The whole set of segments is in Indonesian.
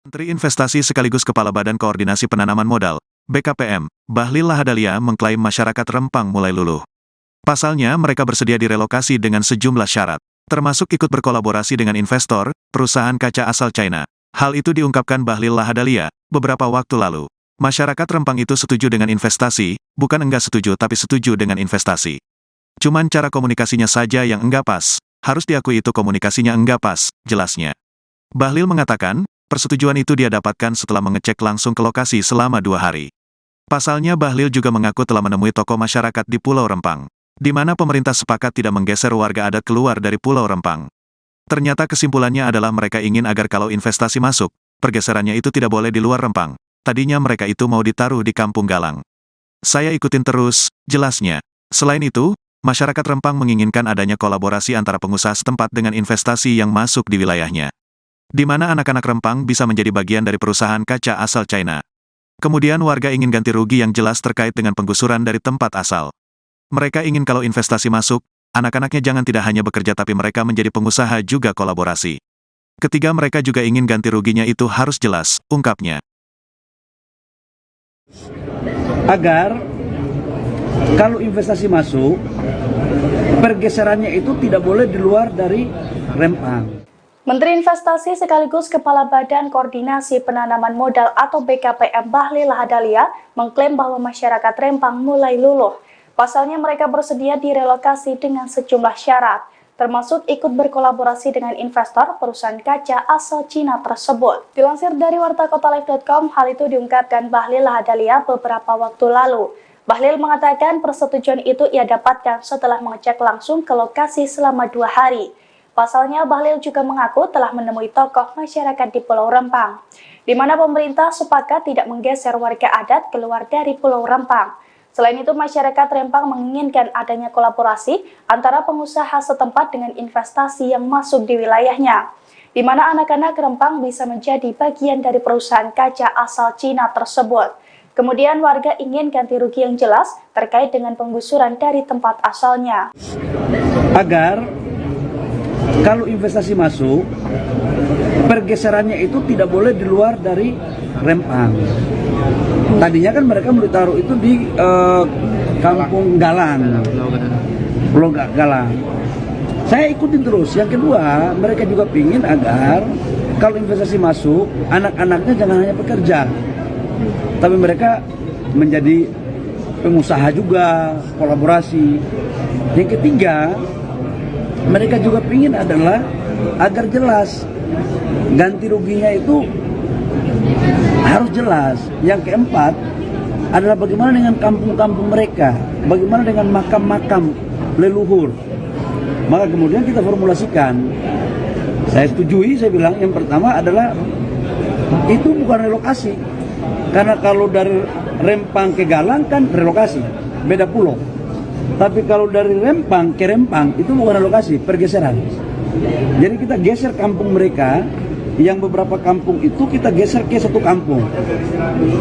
Menteri Investasi sekaligus Kepala Badan Koordinasi Penanaman Modal, BKPM, Bahlil Lahadalia mengklaim masyarakat Rempang mulai luluh. Pasalnya mereka bersedia direlokasi dengan sejumlah syarat, termasuk ikut berkolaborasi dengan investor, perusahaan kaca asal China. Hal itu diungkapkan Bahlil Lahadalia beberapa waktu lalu. Masyarakat Rempang itu setuju dengan investasi, bukan enggak setuju tapi setuju dengan investasi. Cuman cara komunikasinya saja yang enggak pas, harus diakui itu komunikasinya enggak pas, jelasnya. Bahlil mengatakan, persetujuan itu dia dapatkan setelah mengecek langsung ke lokasi selama 2 hari. Pasalnya Bahlil juga mengaku telah menemui tokoh masyarakat di Pulau Rempang, di mana pemerintah sepakat tidak menggeser warga adat keluar dari Pulau Rempang. Ternyata kesimpulannya adalah mereka ingin agar kalau investasi masuk, pergeserannya itu tidak boleh di luar Rempang. Tadinya mereka itu mau ditaruh di Kampung Galang. Saya ikutin terus, jelasnya. Selain itu, masyarakat Rempang menginginkan adanya kolaborasi antara pengusaha setempat dengan investasi yang masuk di wilayahnya, di mana anak-anak Rempang bisa menjadi bagian dari perusahaan kaca asal China. Kemudian warga ingin ganti rugi yang jelas terkait dengan penggusuran dari tempat asal. Mereka ingin kalau investasi masuk, anak-anaknya jangan tidak hanya bekerja tapi mereka menjadi pengusaha juga kolaborasi. Ketiga mereka juga ingin ganti ruginya itu harus jelas, ungkapnya. Agar kalau investasi masuk, pergeserannya itu tidak boleh di luar dari Rempang. Menteri Investasi sekaligus Kepala Badan Koordinasi Penanaman Modal atau BKPM Bahlil Lahadalia mengklaim bahwa masyarakat Rempang mulai luluh. Pasalnya mereka bersedia direlokasi dengan sejumlah syarat, termasuk ikut berkolaborasi dengan investor perusahaan kaca asal Cina tersebut. Dilansir dari wartakotalive.com, hal itu diungkapkan Bahlil Lahadalia beberapa waktu lalu. Bahlil mengatakan persetujuan itu ia dapatkan setelah mengecek langsung ke lokasi selama 2 hari. Pasalnya, Bahlil juga mengaku telah menemui tokoh masyarakat di Pulau Rempang, di mana pemerintah sepakat tidak menggeser warga adat keluar dari Pulau Rempang. Selain itu, masyarakat Rempang menginginkan adanya kolaborasi antara pengusaha setempat dengan investasi yang masuk di wilayahnya, di mana anak-anak Rempang bisa menjadi bagian dari perusahaan kaca asal Cina tersebut. Kemudian warga ingin ganti rugi yang jelas terkait dengan penggusuran dari tempat asalnya. Agar kalau investasi masuk, pergeserannya itu tidak boleh di luar dari Rempang. Tadinya kan mereka mau ditaruh itu di Kampung Galang, Pulau Galang. Saya ikutin terus. Yang kedua, mereka juga ingin agar kalau investasi masuk, anak-anaknya jangan hanya bekerja, tapi mereka menjadi pengusaha juga, kolaborasi. Yang ketiga, mereka juga ingin adalah agar jelas ganti ruginya itu harus jelas. Yang keempat adalah bagaimana dengan kampung-kampung mereka, bagaimana dengan makam-makam leluhur. Maka kemudian kita formulasikan. Saya setujui, saya bilang yang pertama adalah itu bukan relokasi. Karena kalau dari Rempang ke Galang kan relokasi, beda pulau. Tapi kalau dari Rempang ke Rempang itu bukan relokasi, pergeseran. Jadi kita geser kampung mereka, yang beberapa kampung itu kita geser ke satu kampung,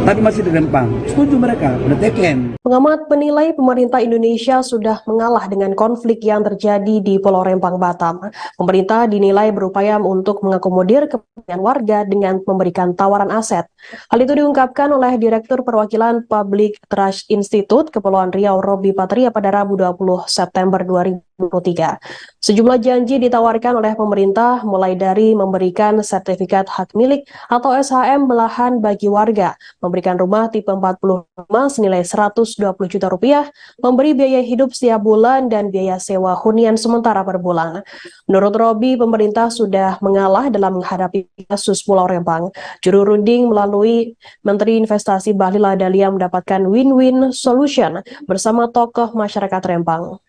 tapi masih di Rempang. Setuju mereka, udah teken. Pengamat menilai pemerintah Indonesia sudah mengalah dengan konflik yang terjadi di Pulau Rempang, Batam. Pemerintah dinilai berupaya untuk mengakomodir kepentingan warga dengan memberikan tawaran aset. Hal itu diungkapkan oleh Direktur Perwakilan Public Trust Institute Kepulauan Riau, Robby Patria pada Rabu 20 September 2023. Sejumlah janji ditawarkan oleh pemerintah, mulai dari memberikan sertifikat hak milik atau SHM belahan bagi warga, memberikan rumah tipe 45 senilai 120 juta rupiah, memberi biaya hidup setiap bulan, dan biaya sewa hunian sementara per bulan. Menurut Robby, pemerintah sudah mengalah dalam menghadapi kasus Pulau Rempang. Juru runding melalui Menteri Investasi Bahlil Lahadalia mendapatkan win-win solution bersama tokoh masyarakat Rempang.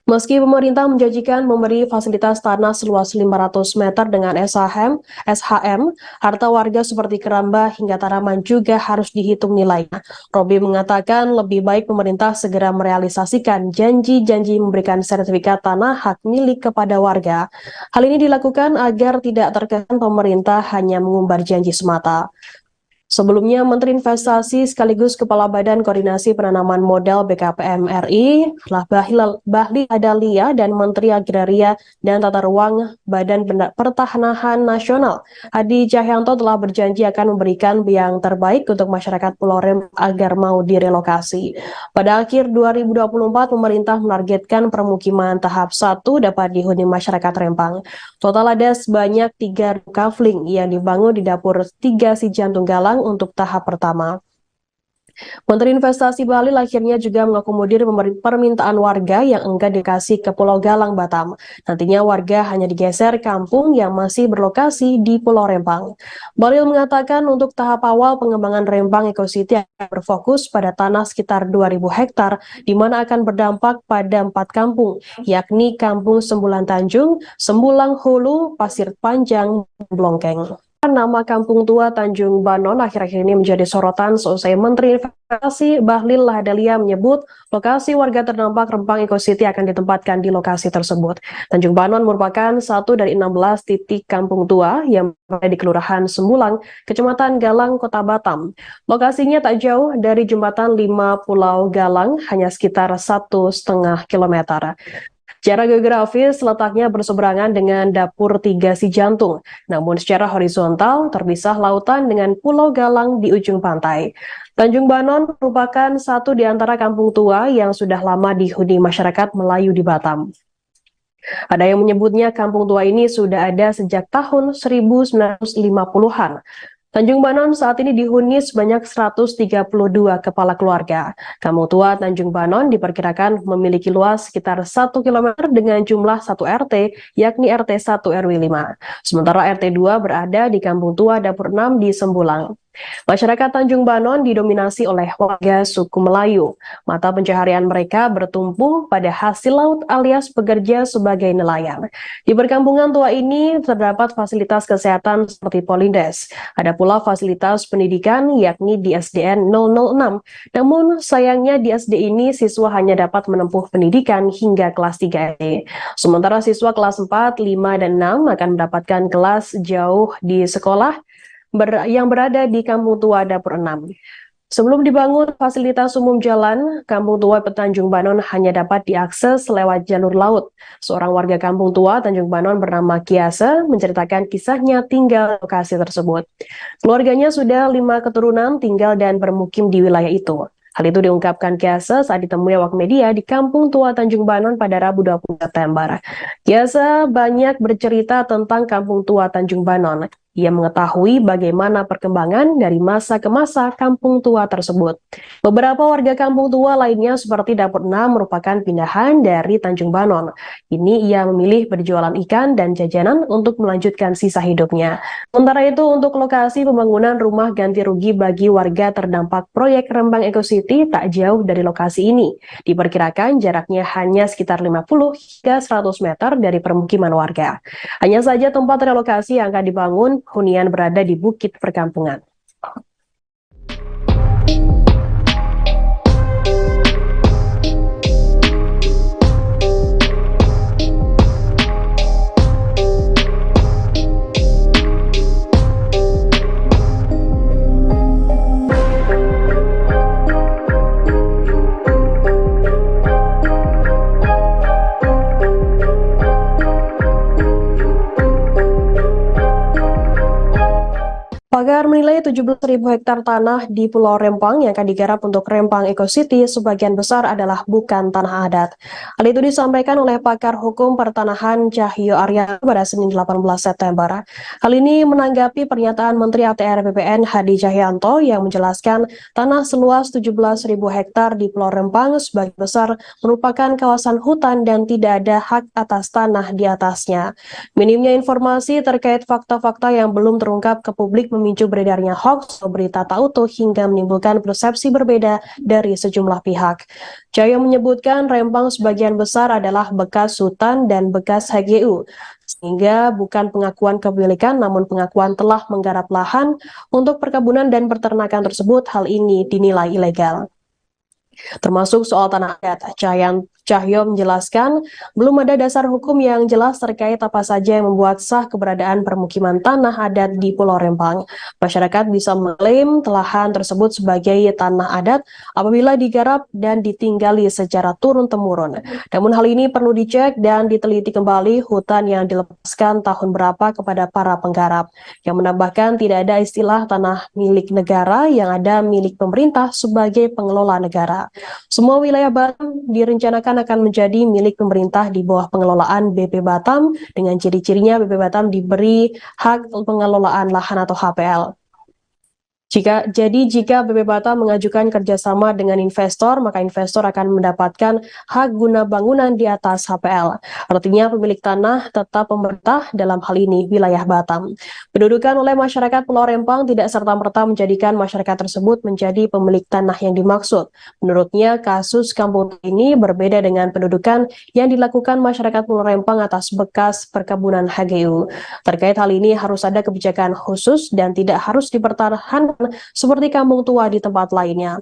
Meski pemerintah menjanjikan memberi fasilitas tanah seluas 500 meter dengan SHM, harta warga seperti keramba hingga tanaman juga harus dihitung nilainya. Robby mengatakan lebih baik pemerintah segera merealisasikan janji-janji memberikan sertifikat tanah hak milik kepada warga. Hal ini dilakukan agar tidak terkesan pemerintah hanya mengumbar janji semata. Sebelumnya, Menteri Investasi sekaligus Kepala Badan Koordinasi Penanaman Modal BKPM RI, Bahlil Lahadalia, dan Menteri Agraria dan Tata Ruang Badan Pertanahan Nasional, Hadi Cahyanto, telah berjanji akan memberikan yang terbaik untuk masyarakat Pulau Rempang agar mau direlokasi. Pada akhir 2024, pemerintah menargetkan permukiman tahap 1 dapat dihuni masyarakat Rempang. Total ada sebanyak 3 kafling yang dibangun di dapur 3 si Jantung Galang untuk tahap pertama. Menteri Investasi Bahlil akhirnya juga mengakomodir permintaan warga yang enggan dikasih ke Pulau Galang, Batam. Nantinya warga hanya digeser kampung yang masih berlokasi di Pulau Rempang. Bahlil mengatakan untuk tahap awal pengembangan Rempang Eco City akan berfokus pada tanah sekitar 2.000 hektar, di mana akan berdampak pada 4 kampung, yakni Kampung Sembulang Tanjung, Sembulang Hulu, Pasir Panjang, dan Blongkeng. Nama Kampung Tua Tanjung Banon akhir-akhir ini menjadi sorotan seusai Menteri Investasi Bahlil Lahadalia menyebut lokasi warga terdampak Rempang Eco City akan ditempatkan di lokasi tersebut. Tanjung Banon merupakan satu dari 16 titik kampung tua yang berada di Kelurahan Sembulang, Kecamatan Galang, Kota Batam. Lokasinya tak jauh dari Jembatan 5 Pulau Galang, hanya sekitar 1,5 kilometer. Secara geografis, letaknya berseberangan dengan dapur 3 si Jantung, namun secara horizontal terpisah lautan dengan Pulau Galang di ujung pantai. Tanjung Banon merupakan satu di antara kampung tua yang sudah lama dihuni masyarakat Melayu di Batam. Ada yang menyebutnya kampung tua ini sudah ada sejak tahun 1950-an. Tanjung Banon saat ini dihuni sebanyak 132 kepala keluarga. Kampung tua Tanjung Banon diperkirakan memiliki luas sekitar 1 km dengan jumlah 1 RT, yakni RT 1 RW 5. Sementara RT 2 berada di Kampung Tua Dapur 6 di Sembulang. Masyarakat Tanjung Banon didominasi oleh warga suku Melayu. Mata pencaharian mereka bertumpu pada hasil laut alias bekerja sebagai nelayan. Di perkampungan tua ini terdapat fasilitas kesehatan seperti Polindes. Ada pula fasilitas pendidikan yakni di SDN 006. Namun sayangnya di SD ini siswa hanya dapat menempuh pendidikan hingga kelas 3 SD. Sementara siswa kelas 4, 5, dan 6 akan mendapatkan kelas jauh di sekolah yang berada di Kampung Tua Dapur 6. Sebelum dibangun fasilitas umum jalan, Kampung Tua Tanjung Banon hanya dapat diakses lewat jalur laut. Seorang warga Kampung Tua Tanjung Banon bernama Kiasa menceritakan kisahnya tinggal di lokasi tersebut. Keluarganya sudah 5 keturunan tinggal dan bermukim di wilayah itu. Hal itu diungkapkan Kiasa saat ditemui awak media di Kampung Tua Tanjung Banon pada Rabu 20 September. Kiasa banyak bercerita tentang Kampung Tua Tanjung Banon. Ia mengetahui bagaimana perkembangan dari masa ke masa kampung tua tersebut. Beberapa warga kampung tua lainnya seperti Dapur 6 merupakan pindahan dari Tanjung Banon. Ini ia memilih berjualan ikan dan jajanan untuk melanjutkan sisa hidupnya. Sementara itu untuk lokasi pembangunan rumah ganti rugi bagi warga terdampak proyek Rempang Eco City tak jauh dari lokasi ini. Diperkirakan jaraknya hanya sekitar 50 hingga 100 meter dari permukiman warga. Hanya saja tempat relokasi yang akan dibangun hunian berada di bukit perkampungan. Pakar menilai 17.000 hektar tanah di Pulau Rempang yang akan digarap untuk Rempang Eco City sebagian besar adalah bukan tanah adat. Hal itu disampaikan oleh pakar hukum pertanahan Cahyo Arya pada Senin 18 September. Hal ini menanggapi pernyataan Menteri ATR BPN Hadi Cahyanto yang menjelaskan tanah seluas 17.000 hektar di Pulau Rempang sebagian besar merupakan kawasan hutan dan tidak ada hak atas tanah di atasnya. Minimnya informasi terkait fakta-fakta yang belum terungkap ke publik memicu beredarnya hoax atau berita tak utuh hingga menimbulkan persepsi berbeda dari sejumlah pihak. Cahyo menyebutkan Rempang sebagian besar adalah bekas hutan dan bekas HGU, sehingga bukan pengakuan kepemilikan namun pengakuan telah menggarap lahan untuk perkebunan dan peternakan tersebut. Hal ini dinilai ilegal. Termasuk soal tanah adat, Cahyo menjelaskan, belum ada dasar hukum yang jelas terkait apa saja yang membuat sah keberadaan permukiman tanah adat di Pulau Rempang. Masyarakat bisa mengklaim lahan tersebut sebagai tanah adat apabila digarap dan ditinggali secara turun-temurun. Namun hal ini perlu dicek dan diteliti kembali hutan yang dilepaskan tahun berapa kepada para penggarap. Yang menambahkan tidak ada istilah tanah milik negara, yang ada milik pemerintah sebagai pengelola negara. Semua wilayah Batam direncanakan akan menjadi milik pemerintah di bawah pengelolaan BP Batam, dengan ciri-cirinya BP Batam diberi hak pengelolaan lahan atau HPL. Jika BP Batam mengajukan kerjasama dengan investor, maka investor akan mendapatkan hak guna bangunan di atas HPL. Artinya pemilik tanah tetap pemerintah, dalam hal ini wilayah Batam. Pendudukan oleh masyarakat Pulau Rempang tidak serta-merta menjadikan masyarakat tersebut menjadi pemilik tanah yang dimaksud. Menurutnya, kasus kampung ini berbeda dengan pendudukan yang dilakukan masyarakat Pulau Rempang atas bekas perkebunan HGU. Terkait hal ini harus ada kebijakan khusus dan tidak harus dipertahankan seperti kampung tua di tempat lainnya.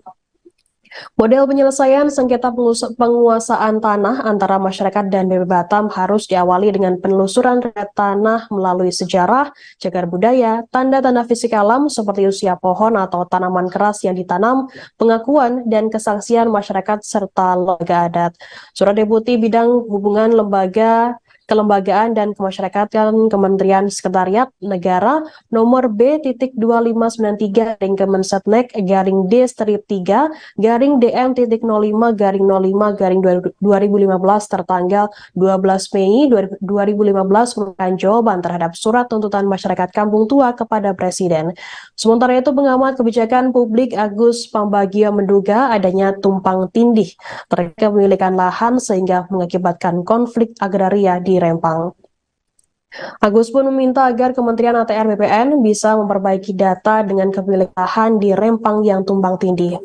Model penyelesaian sengketa penguasaan tanah antara masyarakat dan BP Batam harus diawali dengan penelusuran riwayat tanah melalui sejarah, cagar budaya, tanda-tanda fisik alam seperti usia pohon atau tanaman keras yang ditanam, pengakuan dan kesaksian masyarakat serta lembaga adat. Surat Deputi Bidang Hubungan Kelembagaan dan Kemasyarakatan Kementerian Sekretariat Negara nomor B.259-3/DM-5/DM-05/05/2015 tertanggal 12 Mei 2015 merupakan jawaban terhadap surat tuntutan masyarakat Kampung Tua kepada Presiden. Sementara itu, pengamat kebijakan publik Agus Pambagio menduga adanya tumpang tindih terkait kepemilikan lahan sehingga mengakibatkan konflik agraria di Rempang. Agus pun meminta agar Kementerian ATR BPN bisa memperbaiki data dengan kepemilikan lahan di Rempang yang tumpang tindih.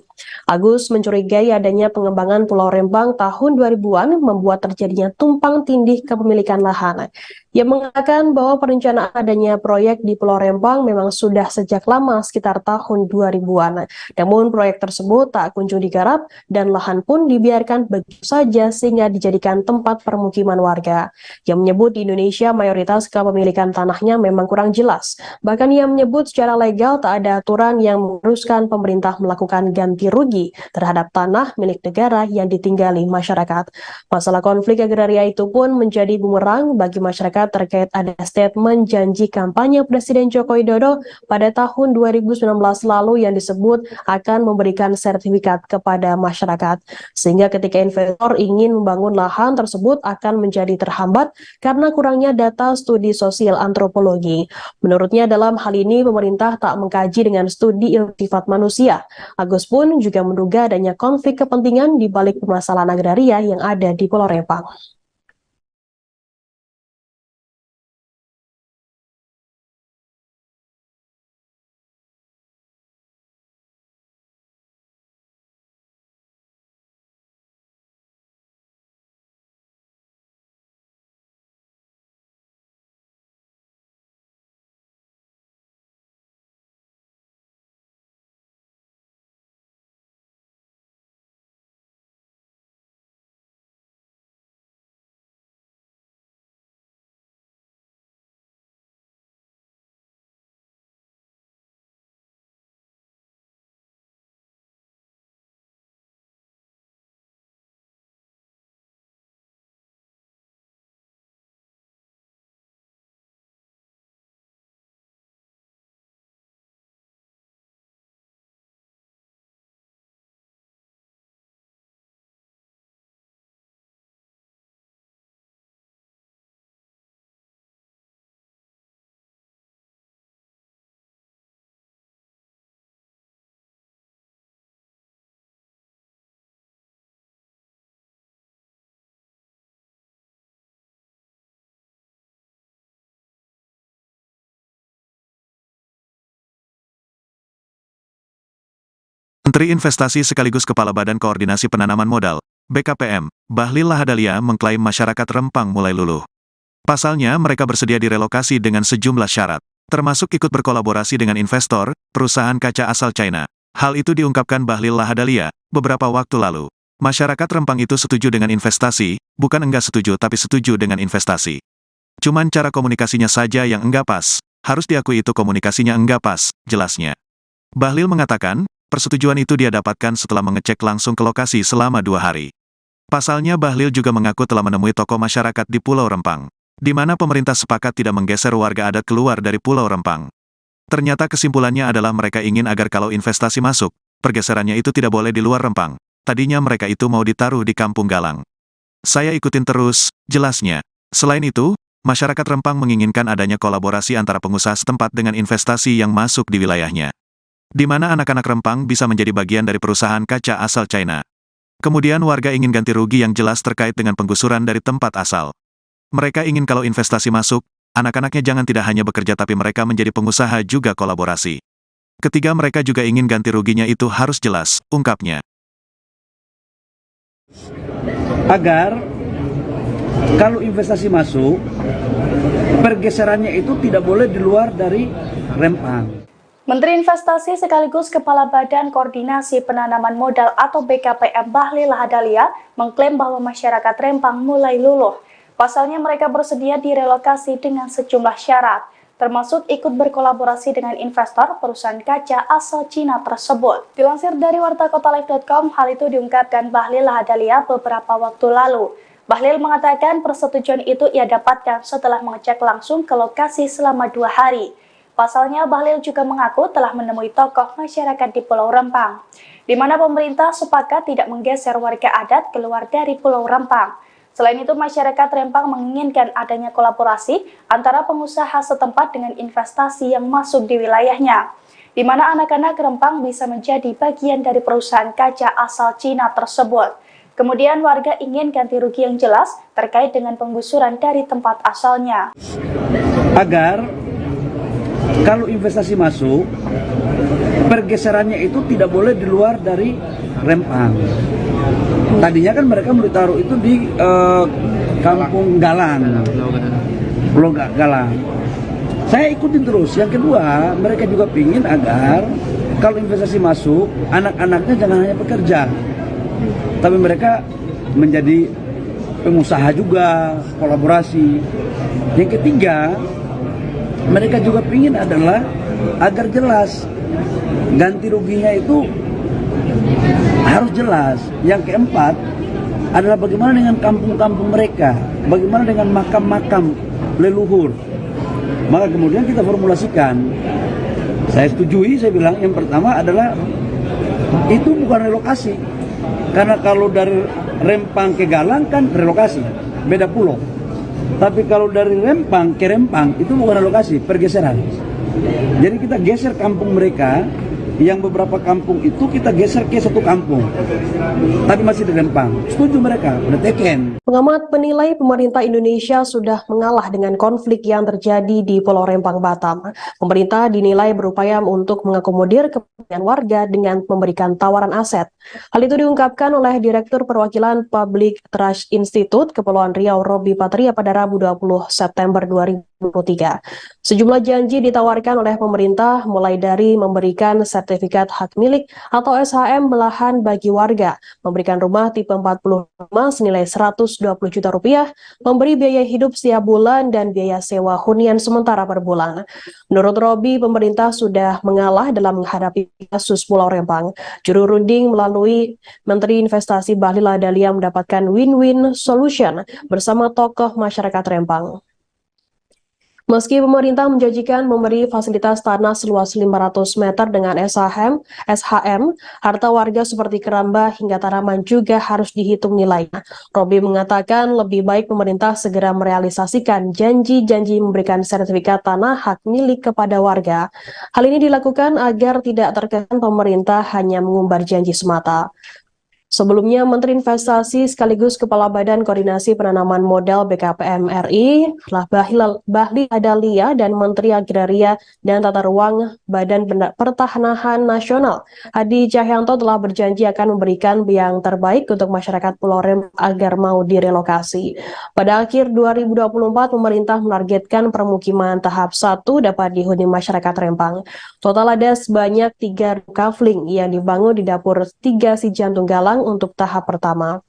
Agus mencurigai adanya pengembangan Pulau Rempang tahun 2000-an membuat terjadinya tumpang tindih kepemilikan lahan. Ia mengatakan bahwa perencanaan adanya proyek di Pulau Rempang memang sudah sejak lama, sekitar tahun 2000-an. Namun proyek tersebut tak kunjung digarap dan lahan pun dibiarkan begitu saja sehingga dijadikan tempat permukiman warga. Ia menyebut di Indonesia mayoritas kepemilikan tanahnya memang kurang jelas. Bahkan ia menyebut secara legal tak ada aturan yang mengharuskan pemerintah melakukan ganti rugi terhadap tanah milik negara yang ditinggali masyarakat. Masalah konflik agraria itu pun menjadi bumerang bagi masyarakat terkait ada statement janji kampanye Presiden Joko Widodo pada tahun 2019 lalu yang disebut akan memberikan sertifikat kepada masyarakat. Sehingga ketika investor ingin membangun lahan tersebut akan menjadi terhambat karena kurangnya data studi sosial antropologi. Menurutnya dalam hal ini pemerintah tak mengkaji dengan studi ilmu sifat manusia. Agus pun juga menduga adanya konflik kepentingan di balik permasalahan agraria yang ada di Pulau Rempang. Menteri Investasi sekaligus Kepala Badan Koordinasi Penanaman Modal, BKPM, Bahlil Lahadalia mengklaim masyarakat Rempang mulai luluh. Pasalnya, mereka bersedia direlokasi dengan sejumlah syarat, termasuk ikut berkolaborasi dengan investor, perusahaan kaca asal China. Hal itu diungkapkan Bahlil Lahadalia beberapa waktu lalu. Masyarakat Rempang itu setuju dengan investasi, bukan enggak setuju tapi setuju dengan investasi. Cuman cara komunikasinya saja yang enggak pas, harus diakui itu komunikasinya enggak pas, jelasnya. Bahlil mengatakan, persetujuan itu dia dapatkan setelah mengecek langsung ke lokasi selama 2 hari. Pasalnya Bahlil juga mengaku telah menemui tokoh masyarakat di Pulau Rempang, di mana pemerintah sepakat tidak menggeser warga adat keluar dari Pulau Rempang. Ternyata kesimpulannya adalah mereka ingin agar kalau investasi masuk, pergeserannya itu tidak boleh di luar Rempang. Tadinya mereka itu mau ditaruh di Kampung Galang. Saya ikutin terus, jelasnya. Selain itu, masyarakat Rempang menginginkan adanya kolaborasi antara pengusaha setempat dengan investasi yang masuk di wilayahnya. Di mana anak-anak Rempang bisa menjadi bagian dari perusahaan kaca asal China. Kemudian warga ingin ganti rugi yang jelas terkait dengan penggusuran dari tempat asal. Mereka ingin kalau investasi masuk, anak-anaknya jangan tidak hanya bekerja tapi mereka menjadi pengusaha juga kolaborasi. Ketiga mereka juga ingin ganti ruginya itu harus jelas, ungkapnya. Agar kalau investasi masuk, pergeserannya itu tidak boleh di luar dari Rempang. Menteri Investasi sekaligus Kepala Badan Koordinasi Penanaman Modal atau BKPM Bahlil Lahadalia mengklaim bahwa masyarakat Rempang mulai luluh. Pasalnya mereka bersedia direlokasi dengan sejumlah syarat, termasuk ikut berkolaborasi dengan investor perusahaan kaca asal Cina tersebut. Dilansir dari wartakotalive.com, hal itu diungkapkan Bahlil Lahadalia beberapa waktu lalu. Bahlil mengatakan persetujuan itu ia dapatkan setelah mengecek langsung ke lokasi selama 2 hari. Pasalnya, Bahlil juga mengaku telah menemui tokoh masyarakat di Pulau Rempang, di mana pemerintah sepakat tidak menggeser warga adat keluar dari Pulau Rempang. Selain itu, masyarakat Rempang menginginkan adanya kolaborasi antara pengusaha setempat dengan investasi yang masuk di wilayahnya, di mana anak-anak Rempang bisa menjadi bagian dari perusahaan kaca asal Cina tersebut. Kemudian warga ingin ganti rugi yang jelas terkait dengan penggusuran dari tempat asalnya. Agar kalau investasi masuk, pergeserannya itu tidak boleh di luar dari Rempang. Tadinya kan mereka mau ditaruh itu di Kampung Galang, Pulau Galang. Saya ikutin terus. Yang kedua, mereka juga ingin agar kalau investasi masuk, anak-anaknya jangan hanya bekerja, tapi mereka menjadi pengusaha juga, kolaborasi. Yang ketiga, mereka juga ingin adalah agar jelas ganti ruginya itu harus jelas. Yang keempat adalah bagaimana dengan kampung-kampung mereka, bagaimana dengan makam-makam leluhur. Maka kemudian kita formulasikan. Saya setujui, saya bilang yang pertama adalah itu bukan relokasi. Karena kalau dari Rempang ke Galang kan relokasi, beda pulau. Tapi kalau dari Rempang ke Rempang itu bukan relokasi, pergeseran. Jadi kita geser kampung mereka, yang beberapa kampung itu kita geser ke satu kampung. Tapi masih di Rempang. Setuju mereka, udah teken. Pengamat menilai pemerintah Indonesia sudah mengalah dengan konflik yang terjadi di Pulau Rempang, Batam. Pemerintah dinilai berupaya untuk mengakomodir kepentingan warga dengan memberikan tawaran aset. Hal itu diungkapkan oleh Direktur Perwakilan Public Trust Institute Kepulauan Riau, Robi Patria pada Rabu 20 September 2023. Sejumlah janji ditawarkan oleh pemerintah, mulai dari memberikan sertifikat hak milik atau SHM lahan bagi warga, memberikan rumah tipe 45 senilai 120 juta rupiah, memberi biaya hidup setiap bulan, dan biaya sewa hunian sementara per bulan. Menurut Robi, pemerintah sudah mengalah dalam menghadapi kasus Pulau Rempang. Juru runding melalui Menteri Investasi Bahlil Lahadalia mendapatkan win-win solution bersama tokoh masyarakat Rempang. Meski pemerintah menjanjikan memberi fasilitas tanah seluas 500 meter dengan SHM, harta warga seperti keramba hingga tanaman juga harus dihitung nilainya. Robi mengatakan lebih baik pemerintah segera merealisasikan janji-janji memberikan sertifikat tanah hak milik kepada warga. Hal ini dilakukan agar tidak terkesan pemerintah hanya mengumbar janji semata. Sebelumnya, Menteri Investasi sekaligus Kepala Badan Koordinasi Penanaman Modal BKPM RI, Bahlil Lahadalia, dan Menteri Agraria dan Tata Ruang Badan Pertanahan Nasional, Hadi Cahyanto, telah berjanji akan memberikan yang terbaik untuk masyarakat Pulau Rempang agar mau direlokasi. Pada akhir 2024, pemerintah menargetkan permukiman tahap 1 dapat dihuni masyarakat Rempang. Total ada sebanyak 3 kafling yang dibangun di dapur 3 si Jantung Galang untuk tahap pertama.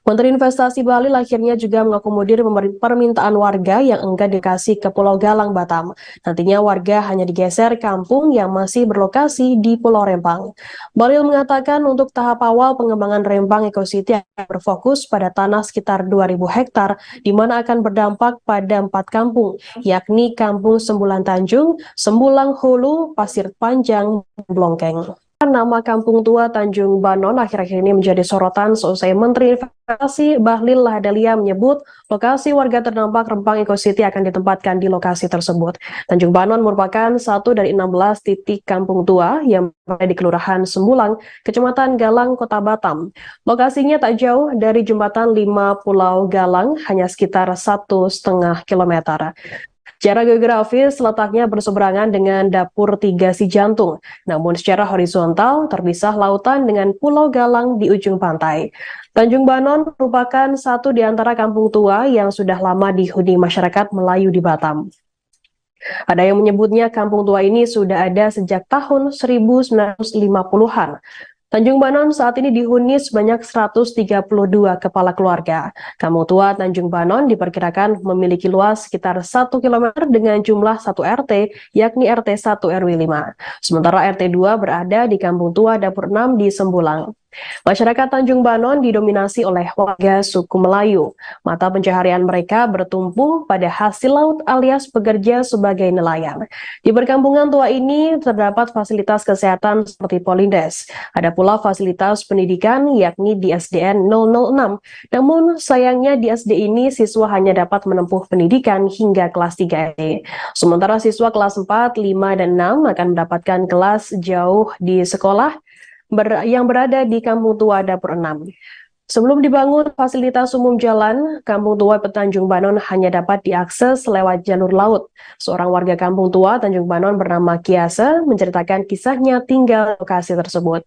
Menteri Investasi Bahlil akhirnya juga mengakomodir permintaan warga yang enggan dikasih ke Pulau Galang, Batam. Nantinya warga hanya digeser kampung yang masih berlokasi di Pulau Rempang. Bahlil mengatakan untuk tahap awal pengembangan Rempang Eco City akan berfokus pada tanah sekitar 2.000 hektar, di mana akan berdampak pada 4 kampung, yakni Kampung Sembulan Tanjung, Sembulang Hulu, Pasir Panjang, dan Blongkeng. Nama Kampung Tua Tanjung Banon akhir-akhir ini menjadi sorotan seusai Menteri Investasi Bahlil Lahadalia menyebut lokasi warga terdampak Rempang Eco City akan ditempatkan di lokasi tersebut. Tanjung Banon merupakan satu dari 16 titik Kampung Tua yang berada di Kelurahan Sembulang, Kecamatan Galang, Kota Batam. Lokasinya tak jauh dari Jembatan 5 Pulau Galang, hanya sekitar 1,5 kilometer. Secara geografis, letaknya berseberangan dengan Dapur 3 Si Jantung, namun secara horizontal terpisah lautan dengan Pulau Galang di ujung pantai. Tanjung Banon merupakan satu di antara kampung tua yang sudah lama dihuni masyarakat Melayu di Batam. Ada yang menyebutnya kampung tua ini sudah ada sejak tahun 1950-an. Tanjung Banon saat ini dihuni sebanyak 132 kepala keluarga. Kampung Tua Tanjung Banon diperkirakan memiliki luas sekitar 1 km dengan jumlah 1 RT, yakni RT 1 RW 5. Sementara RT 2 berada di Kampung Tua Dapur 6 di Sembulang. Masyarakat Tanjung Banon didominasi oleh warga suku Melayu. Mata pencaharian mereka bertumpu pada hasil laut alias bekerja sebagai nelayan. Di perkampungan tua ini terdapat fasilitas kesehatan seperti Polindes. Ada pula fasilitas pendidikan yakni di SDN 006. Namun sayangnya di SD ini siswa hanya dapat menempuh pendidikan hingga kelas 3 SD. Sementara siswa kelas 4, 5, dan 6 akan mendapatkan kelas jauh di sekolah yang berada di Kampung Tua Dapur 6. Sebelum dibangun fasilitas umum jalan, Kampung Tua Tanjung Banon hanya dapat diakses lewat jalur laut. Seorang warga Kampung Tua Tanjung Banon bernama Kiasa menceritakan kisahnya tinggal di lokasi tersebut.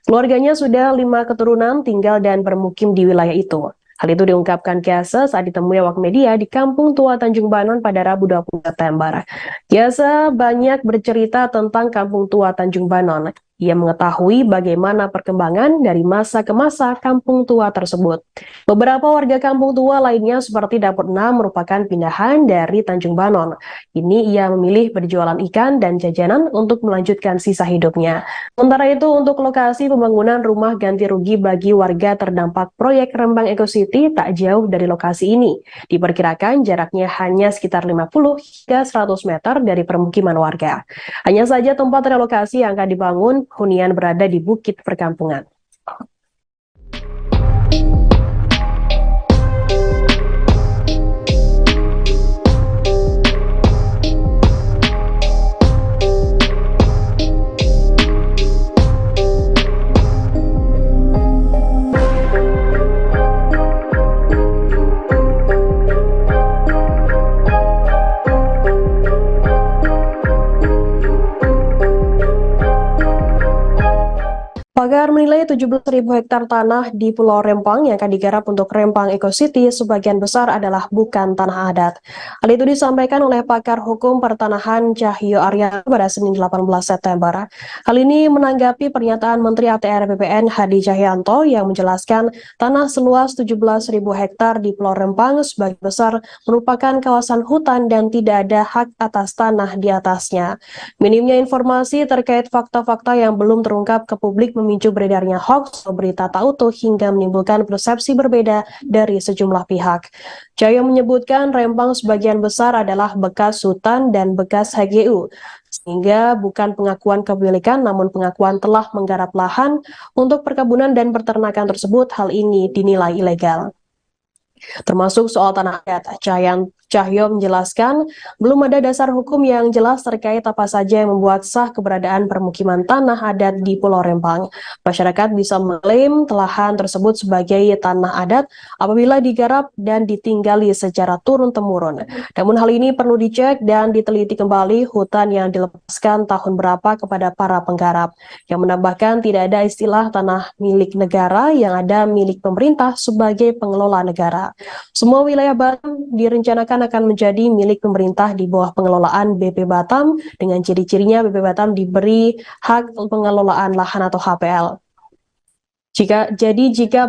Keluarganya sudah 5 keturunan tinggal dan bermukim di wilayah itu. Hal itu diungkapkan Kiasa saat ditemui awak media di Kampung Tua Tanjung Banon pada Rabu 20 September. Kiasa banyak bercerita tentang Kampung Tua Tanjung Banon. Ia mengetahui bagaimana perkembangan dari masa ke masa kampung tua tersebut. Beberapa warga kampung tua lainnya seperti Dapur 6 merupakan pindahan dari Tanjung Banon. Ini ia memilih berjualan ikan dan jajanan untuk melanjutkan sisa hidupnya. Sementara itu untuk lokasi pembangunan rumah ganti rugi bagi warga terdampak proyek Rempang Eco City tak jauh dari lokasi ini. Diperkirakan jaraknya hanya sekitar 50 hingga 100 meter dari permukiman warga. Hanya saja tempat relokasi yang akan dibangun hunian berada di bukit perkampungan. Pakar menilai 17.000 hektar tanah di Pulau Rempang yang akan digarap untuk Rempang Eco City sebagian besar adalah bukan tanah adat. Hal itu disampaikan oleh pakar hukum pertanahan Cahyo Arya pada Senin 18 September. Hal ini menanggapi pernyataan Menteri ATR BPN Hadi Cahyanto yang menjelaskan tanah seluas 17.000 hektar di Pulau Rempang sebagian besar merupakan kawasan hutan dan tidak ada hak atas tanah di atasnya. Minimnya informasi terkait fakta-fakta yang belum terungkap ke publik memicu beredarnya hoax atau berita tak utuh hingga menimbulkan persepsi berbeda dari sejumlah pihak. Cahyo menyebutkan Rempang sebagian besar adalah bekas hutan dan bekas HGU, sehingga bukan pengakuan kepemilikan namun pengakuan telah menggarap lahan untuk perkebunan dan peternakan tersebut. Hal ini dinilai ilegal. Termasuk soal tanah adat, Cahyo menjelaskan belum ada dasar hukum yang jelas terkait apa saja yang membuat sah keberadaan permukiman tanah adat di Pulau Rempang. Masyarakat bisa mengklaim lahan tersebut sebagai tanah adat apabila digarap dan ditinggali secara turun-temurun. Namun hal ini perlu dicek dan diteliti kembali hutan yang dilepaskan tahun berapa kepada para penggarap. Yang menambahkan tidak ada istilah tanah milik negara, yang ada milik pemerintah sebagai pengelola negara. Semua wilayah Batam direncanakan akan menjadi milik pemerintah di bawah pengelolaan BP Batam, dengan ciri-cirinya BP Batam diberi hak pengelolaan lahan atau HPL. Jika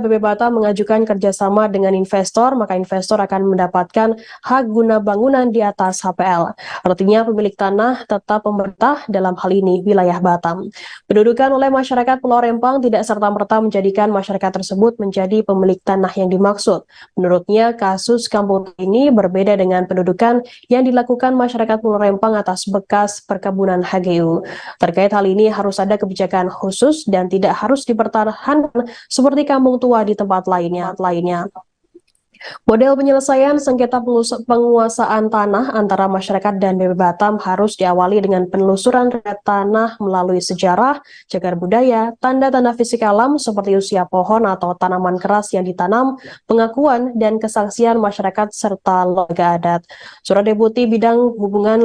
BP Batam mengajukan kerjasama dengan investor, maka investor akan mendapatkan hak guna bangunan di atas HPL. Artinya pemilik tanah tetap pemerintah, dalam hal ini wilayah Batam. Pendudukan oleh masyarakat Pulau Rempang tidak serta-merta menjadikan masyarakat tersebut menjadi pemilik tanah yang dimaksud. Menurutnya, kasus kampung ini berbeda dengan pendudukan yang dilakukan masyarakat Pulau Rempang atas bekas perkebunan HGU. Terkait hal ini harus ada kebijakan khusus dan tidak harus dipertahankan seperti kampung tua di tempat lainnya. Model penyelesaian sengketa penguasaan tanah antara masyarakat dan BP Batam harus diawali dengan penelusuran riwayat tanah melalui sejarah, cagar budaya, tanda-tanda fisik alam seperti usia pohon atau tanaman keras yang ditanam, pengakuan dan kesaksian masyarakat serta lembaga adat. Surat Deputi Bidang Hubungan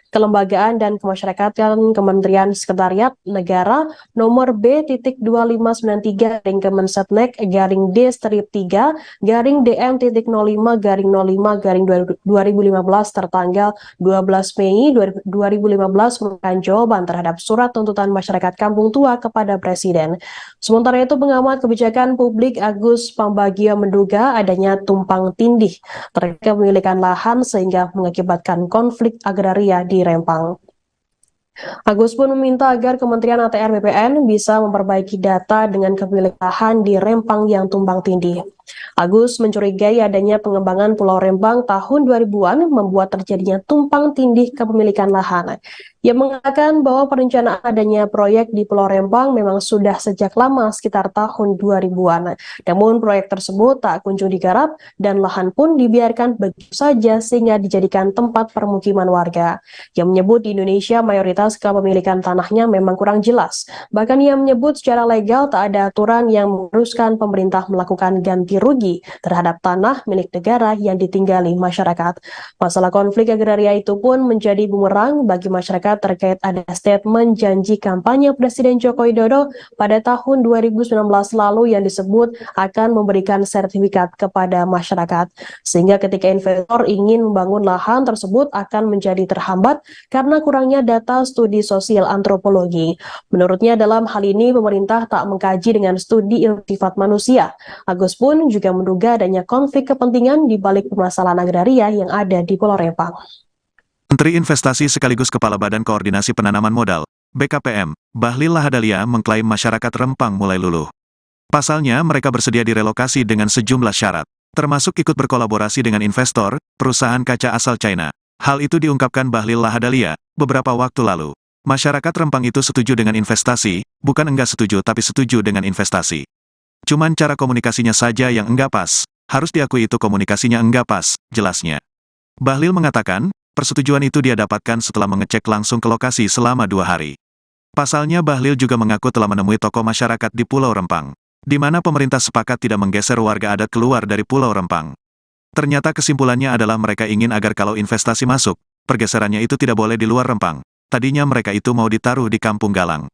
Kelembagaan dan Kemasyarakatan Kementerian Sekretariat Negara nomor B.2593-3/DM.3/DM.05/2015 tertanggal 12 Mei 2015 merupakan jawaban terhadap surat tuntutan masyarakat Kampung Tua kepada Presiden. Sementara itu, pengamat kebijakan publik Agus Pambagio menduga adanya tumpang tindih terkait kepemilikan lahan sehingga mengakibatkan konflik agraria di Rempang. Agus pun meminta agar Kementerian ATR BPN bisa memperbaiki data dengan kepemilikan lahan di Rempang yang tumpang tindih. Agus mencurigai adanya pengembangan Pulau Rempang tahun 2000-an membuat terjadinya tumpang tindih kepemilikan lahan. Ia mengatakan bahwa perencanaan adanya proyek di Pulau Rempang memang sudah sejak lama, sekitar tahun 2000-an. Namun proyek tersebut tak kunjung digarap dan lahan pun dibiarkan begitu saja sehingga dijadikan tempat permukiman warga. Ia menyebut di Indonesia mayoritas kepemilikan tanahnya memang kurang jelas. Bahkan ia menyebut secara legal tak ada aturan yang mengharuskan pemerintah melakukan ganti rugi terhadap tanah milik negara yang ditinggali masyarakat. Masalah konflik agraria itu pun menjadi bumerang bagi masyarakat terkait ada statement janji kampanye Presiden Joko Widodo pada tahun 2019 lalu yang disebut akan memberikan sertifikat kepada masyarakat. Sehingga ketika investor ingin membangun lahan tersebut akan menjadi terhambat karena kurangnya data studi sosial antropologi. Menurutnya dalam hal ini pemerintah tak mengkaji dengan studi ilmu sifat manusia. Agus pun juga menduga adanya konflik kepentingan di balik permasalahan agraria yang ada di Pulau Rempang. Menteri Investasi sekaligus Kepala Badan Koordinasi Penanaman Modal, BKPM, Bahlil Lahadalia mengklaim masyarakat Rempang mulai luluh. Pasalnya mereka bersedia direlokasi dengan sejumlah syarat, termasuk ikut berkolaborasi dengan investor, perusahaan kaca asal China. Hal itu diungkapkan Bahlil Lahadalia beberapa waktu lalu. Masyarakat Rempang itu setuju dengan investasi, bukan enggak setuju tapi setuju dengan investasi. Cuman cara komunikasinya saja yang enggak pas, harus diakui itu komunikasinya enggak pas, jelasnya. Bahlil mengatakan, persetujuan itu dia dapatkan setelah mengecek langsung ke lokasi selama 2 hari. Pasalnya Bahlil juga mengaku telah menemui tokoh masyarakat di Pulau Rempang, di mana pemerintah sepakat tidak menggeser warga adat keluar dari Pulau Rempang. Ternyata kesimpulannya adalah mereka ingin agar kalau investasi masuk, pergeserannya itu tidak boleh di luar Rempang. Tadinya mereka itu mau ditaruh di Kampung Galang.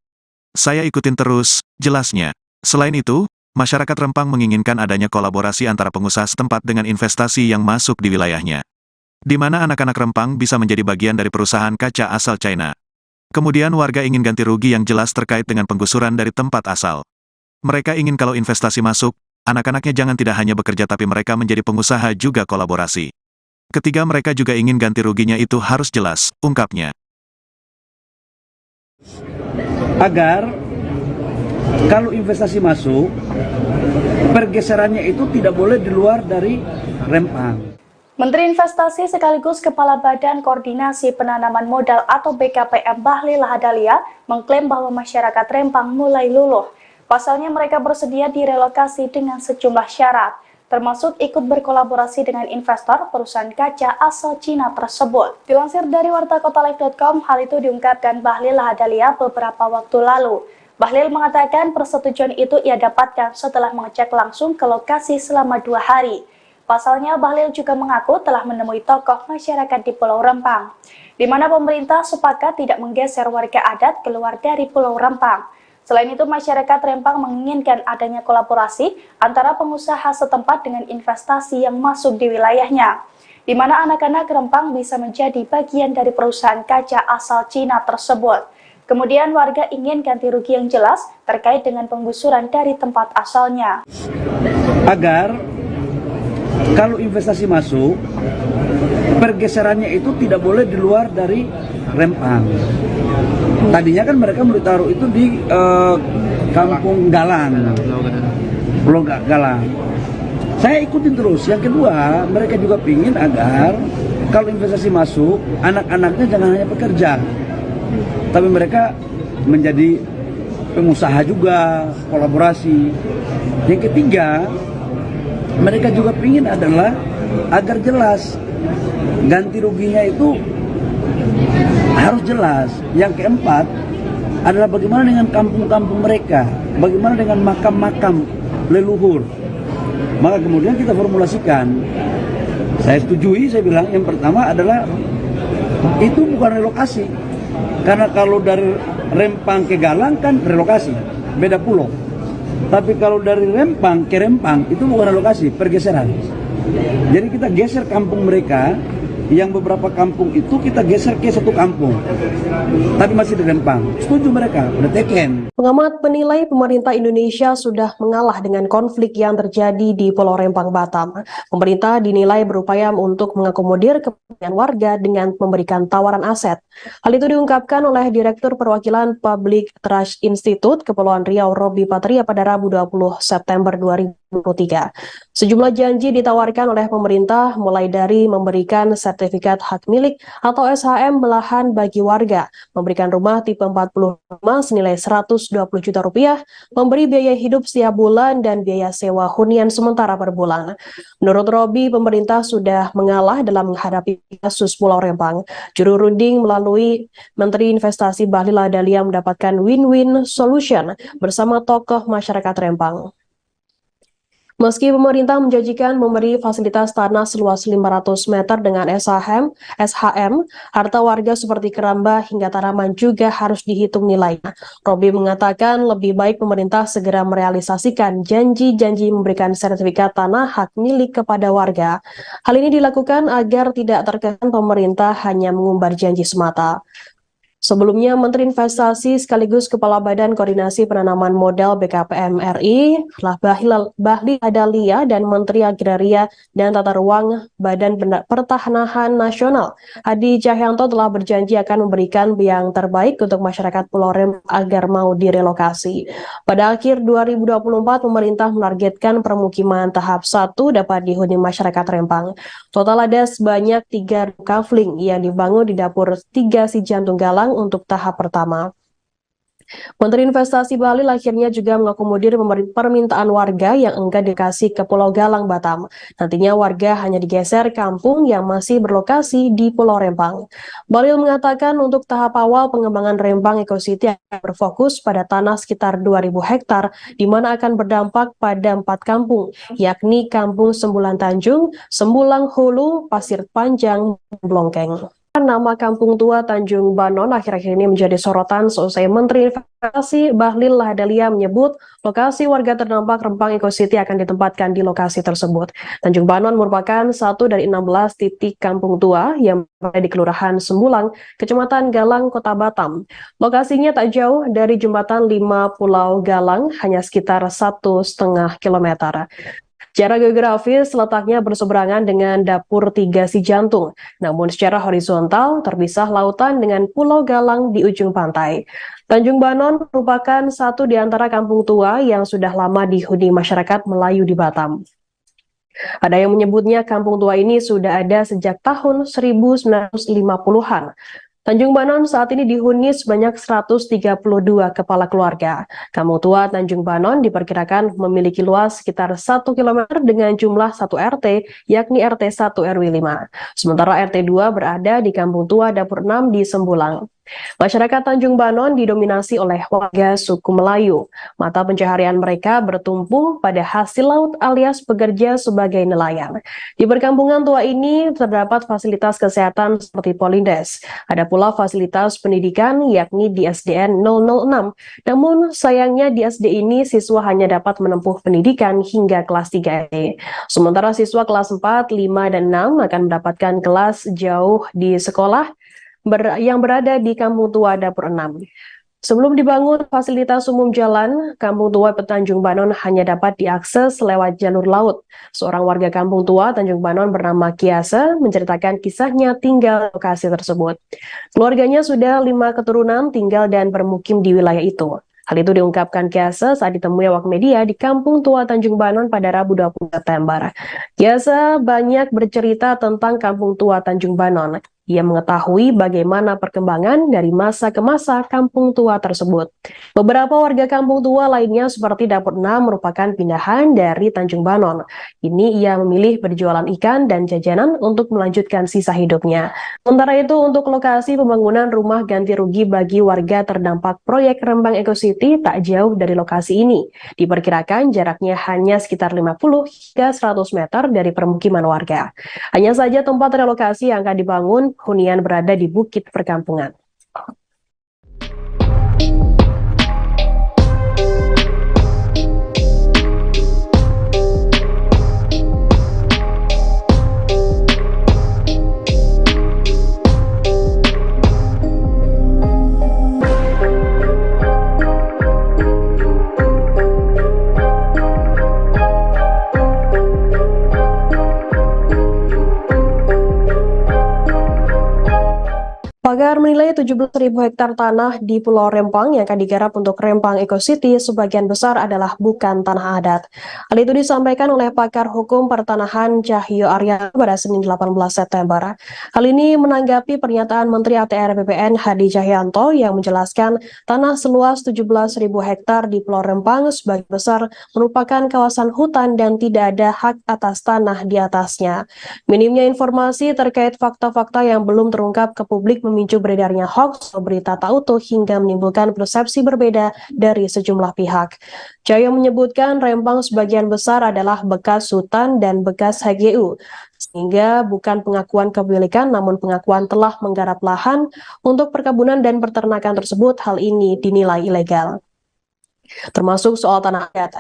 Saya ikutin terus, jelasnya. Selain itu, masyarakat Rempang menginginkan adanya kolaborasi antara pengusaha setempat dengan investasi yang masuk di wilayahnya, di mana anak-anak Rempang bisa menjadi bagian dari perusahaan kaca asal China. Kemudian warga ingin ganti rugi yang jelas terkait dengan penggusuran dari tempat asal. Mereka ingin kalau investasi masuk, anak-anaknya jangan tidak hanya bekerja tapi mereka menjadi pengusaha juga kolaborasi. Ketiga mereka juga ingin ganti ruginya itu harus jelas, ungkapnya. Agar kalau investasi masuk, pergeserannya itu tidak boleh di luar dari Rempang. Menteri Investasi sekaligus Kepala Badan Koordinasi Penanaman Modal atau BKPM Bahlil Lahadalia mengklaim bahwa masyarakat Rempang mulai luluh. Pasalnya mereka bersedia direlokasi dengan sejumlah syarat, termasuk ikut berkolaborasi dengan investor perusahaan kaca asal Cina tersebut. Dilansir dari wartakotalive.com, hal itu diungkapkan Bahlil Lahadalia beberapa waktu lalu. Bahlil mengatakan persetujuan itu ia dapatkan setelah mengecek langsung ke lokasi selama 2 hari. Pasalnya, Bahlil juga mengaku telah menemui tokoh masyarakat di Pulau Rempang, di mana pemerintah sepakat tidak menggeser warga adat keluar dari Pulau Rempang. Selain itu, masyarakat Rempang menginginkan adanya kolaborasi antara pengusaha setempat dengan investasi yang masuk di wilayahnya, di mana anak-anak Rempang bisa menjadi bagian dari perusahaan kaca asal Cina tersebut. Kemudian warga ingin ganti rugi yang jelas terkait dengan penggusuran dari tempat asalnya. Agar kalau investasi masuk, pergeserannya itu tidak boleh di luar dari Rempang. Tadinya kan mereka mau ditaruh itu di Kampung Galang, Pulau Galang. Saya ikutin terus. Yang kedua, mereka juga ingin agar kalau investasi masuk, anak-anaknya jangan hanya bekerja, tapi mereka menjadi pengusaha juga, kolaborasi. Yang ketiga, mereka juga ingin adalah agar jelas ganti ruginya itu harus jelas. Yang keempat adalah bagaimana dengan kampung-kampung mereka, bagaimana dengan makam-makam leluhur. Maka kemudian kita formulasikan, saya setujui, saya bilang yang pertama adalah itu bukan relokasi. Karena kalau dari Rempang ke Galang kan relokasi, beda pulau. Tapi kalau dari Rempang ke Rempang itu bukan relokasi, pergeseran. Jadi kita geser kampung mereka, yang beberapa kampung itu kita geser ke satu kampung. Tapi masih di Rempang. Setuju mereka, udah teken. Pengamat menilai pemerintah Indonesia sudah mengalah dengan konflik yang terjadi di Pulau Rempang, Batam. Pemerintah dinilai berupaya untuk mengakomodir kepentingan warga dengan memberikan tawaran aset. Hal itu diungkapkan oleh Direktur Perwakilan Public Trust Institute Kepulauan Riau, Robby Patria pada Rabu 20 September 2023. Sejumlah janji ditawarkan oleh pemerintah mulai dari memberikan sertifikat hak milik atau SHM lahan bagi warga, memberikan rumah tipe 45 senilai 120 juta rupiah, memberi biaya hidup setiap bulan dan biaya sewa hunian sementara per bulan. Menurut Robby, pemerintah sudah mengalah dalam menghadapi kasus Pulau Rempang. Juru runding melalui Menteri Investasi Bahlil Lahadalia mendapatkan win-win solution bersama tokoh masyarakat Rempang. Meski pemerintah menjanjikan memberi fasilitas tanah seluas 500 meter dengan SHM, harta warga seperti keramba hingga tanaman juga harus dihitung nilainya. Robby mengatakan lebih baik pemerintah segera merealisasikan janji-janji memberikan sertifikat tanah hak milik kepada warga. Hal ini dilakukan agar tidak terkesan pemerintah hanya mengumbar janji semata. Sebelumnya, Menteri Investasi sekaligus Kepala Badan Koordinasi Penanaman Modal BKPM RI, Bahlil Lahadalia, dan Menteri Agraria dan Tata Ruang Badan Pertanahan Nasional, Hadi Cahyanto, telah berjanji akan memberikan yang terbaik untuk masyarakat Pulau Rempang agar mau direlokasi. Pada akhir 2024, pemerintah menargetkan permukiman tahap 1 dapat dihuni masyarakat Rempang. Total ada sebanyak 3 kafling yang dibangun di dapur 3 si Jantung Galang untuk tahap pertama. Menteri Investasi Bahlil akhirnya juga mengakomodir permintaan warga yang enggan dikasih ke Pulau Galang, Batam. Nantinya warga hanya digeser kampung yang masih berlokasi di Pulau Rempang. Bahlil mengatakan untuk tahap awal pengembangan Rempang Eco City akan berfokus pada tanah sekitar 2.000 hektar, di mana akan berdampak pada 4 kampung, yakni Kampung Sembulang Tanjung, Sembulang Hulu, Pasir Panjang, dan Blongkeng. Nama Kampung Tua Tanjung Banon akhir-akhir ini menjadi sorotan seusai Menteri Investasi Bahlil Lahadalia menyebut lokasi warga terdampak Rempang Eco City akan ditempatkan di lokasi tersebut. Tanjung Banon merupakan satu dari 16 titik kampung tua yang berada di Kelurahan Sembulang, Kecamatan Galang, Kota Batam. Lokasinya tak jauh dari Jembatan 5 Pulau Galang, hanya sekitar 1,5 kilometer. Secara geografis, letaknya berseberangan dengan dapur 3 si Jantung, namun secara horizontal terpisah lautan dengan Pulau Galang di ujung pantai. Tanjung Banon merupakan satu di antara kampung tua yang sudah lama dihuni masyarakat Melayu di Batam. Ada yang menyebutnya kampung tua ini sudah ada sejak tahun 1950-an. Tanjung Banon saat ini dihuni sebanyak 132 kepala keluarga. Kampung tua Tanjung Banon diperkirakan memiliki luas sekitar 1 km dengan jumlah 1 RT, yakni RT 1 RW 5. Sementara RT 2 berada di Kampung Tua Dapur 6 di Sembulang. Masyarakat Tanjung Banon didominasi oleh warga suku Melayu. Mata pencaharian mereka bertumpu pada hasil laut alias bekerja sebagai nelayan. Di perkampungan tua ini terdapat fasilitas kesehatan seperti Polindes. Ada pula fasilitas pendidikan yakni di SDN 006. Namun sayangnya di SD ini siswa hanya dapat menempuh pendidikan hingga kelas 3 SD. Sementara siswa kelas 4, 5, dan 6 akan mendapatkan kelas jauh di sekolah yang berada di Kampung Tua Dapur 6. Sebelum dibangun fasilitas umum jalan, Kampung Tua Tanjung Banon hanya dapat diakses lewat jalur laut. Seorang warga Kampung Tua Tanjung Banon bernama Kiasa menceritakan kisahnya tinggal di lokasi tersebut. Keluarganya sudah 5 keturunan tinggal dan bermukim di wilayah itu. Hal itu diungkapkan Kiasa saat ditemui awak media di Kampung Tua Tanjung Banon pada Rabu 20 September. Kiasa banyak bercerita tentang Kampung Tua Tanjung Banon. Ia mengetahui bagaimana perkembangan dari masa ke masa kampung tua tersebut. Beberapa warga kampung tua lainnya seperti Dapur 6 merupakan pindahan dari Tanjung Banon. Ini ia memilih berjualan ikan dan jajanan untuk melanjutkan sisa hidupnya. Sementara itu untuk lokasi pembangunan rumah ganti rugi bagi warga terdampak proyek Rembang Eco City tak jauh dari lokasi ini. Diperkirakan jaraknya hanya sekitar 50 hingga 100 meter dari permukiman warga. Hanya saja tempat relokasi yang akan dibangun hunian berada di bukit perkampungan. Pakar menilai 17.000 hektar tanah di Pulau Rempang yang akan digarap untuk Rempang Eco City sebagian besar adalah bukan tanah adat. Hal itu disampaikan oleh pakar hukum pertanahan Cahyo Arya pada Senin 18 September. Hal ini menanggapi pernyataan Menteri ATR BPN Hadi Cahyanto yang menjelaskan tanah seluas 17.000 hektar di Pulau Rempang sebagian besar merupakan kawasan hutan dan tidak ada hak atas tanah di atasnya. Minimnya informasi terkait fakta-fakta yang belum terungkap ke publik memicu beredarnya hoax atau berita tak utuh hingga menimbulkan persepsi berbeda dari sejumlah pihak. Cahyo menyebutkan Rempang sebagian besar adalah bekas hutan dan bekas HGU, sehingga bukan pengakuan kepemilikan namun pengakuan telah menggarap lahan untuk perkebunan dan peternakan tersebut. Hal ini dinilai ilegal. Termasuk soal tanah adat.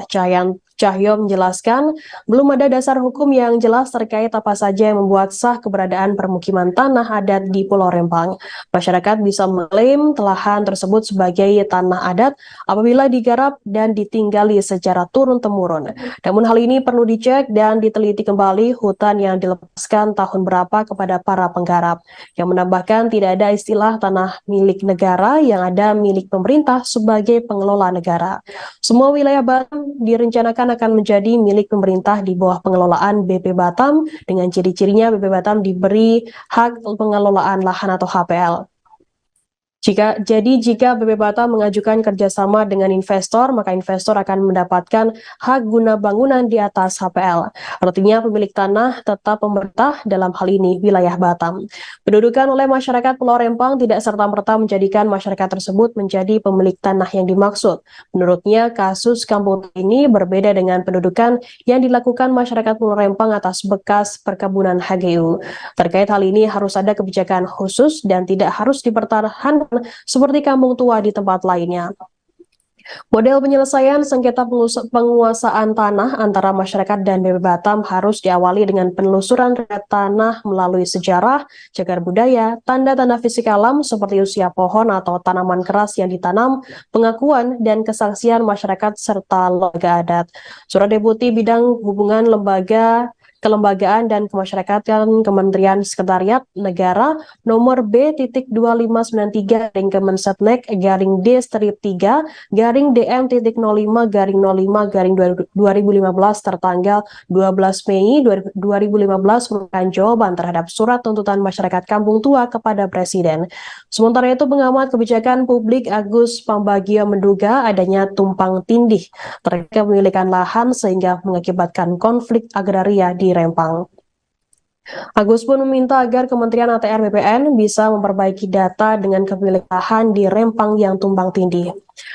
Cahyo menjelaskan belum ada dasar hukum yang jelas terkait apa saja yang membuat sah keberadaan permukiman tanah adat di Pulau Rempang. Masyarakat bisa mengklaim lahan tersebut sebagai tanah adat apabila digarap dan ditinggali secara turun-temurun. Namun hal ini perlu dicek dan diteliti kembali hutan yang dilepaskan tahun berapa kepada para penggarap. Yang menambahkan tidak ada istilah tanah milik negara, yang ada milik pemerintah sebagai pengelola negara. Semua wilayah Batam direncanakan akan menjadi milik pemerintah di bawah pengelolaan BP Batam. Dengan ciri-cirinya BP Batam diberi hak pengelolaan lahan atau HPL. Jika BP Batam mengajukan kerjasama dengan investor, maka investor akan mendapatkan hak guna bangunan di atas HPL. Artinya pemilik tanah tetap pemerintah, dalam hal ini wilayah Batam. Pendudukan oleh masyarakat Pulau Rempang tidak serta-merta menjadikan masyarakat tersebut menjadi pemilik tanah yang dimaksud. Menurutnya, kasus kampung ini berbeda dengan pendudukan yang dilakukan masyarakat Pulau Rempang atas bekas perkebunan HGU. Terkait hal ini harus ada kebijakan khusus dan tidak harus dipertahankan seperti kampung tua di tempat lainnya. Model penyelesaian sengketa penguasaan tanah antara masyarakat dan BP Batam harus diawali dengan penelusuran riwayat tanah melalui sejarah, cagar budaya, tanda-tanda fisik alam seperti usia pohon atau tanaman keras yang ditanam, pengakuan dan kesaksian masyarakat serta lembaga adat. Surat Deputi Bidang Hubungan Kelembagaan dan Kemasyarakatan Kementerian Sekretariat Negara nomor B.259-3/DM.3/DM.05/05/2015 tertanggal 12 Mei 2015 merupakan jawaban terhadap surat tuntutan masyarakat Kampung Tua kepada Presiden. Sementara itu, pengamat kebijakan publik Agus Pambagio menduga adanya tumpang tindih terkait kepemilikan lahan sehingga mengakibatkan konflik agraria di Rempang. Agus pun meminta agar Kementerian ATR BPN bisa memperbaiki data dengan kepemilikan lahan di Rempang yang tumpang tindih.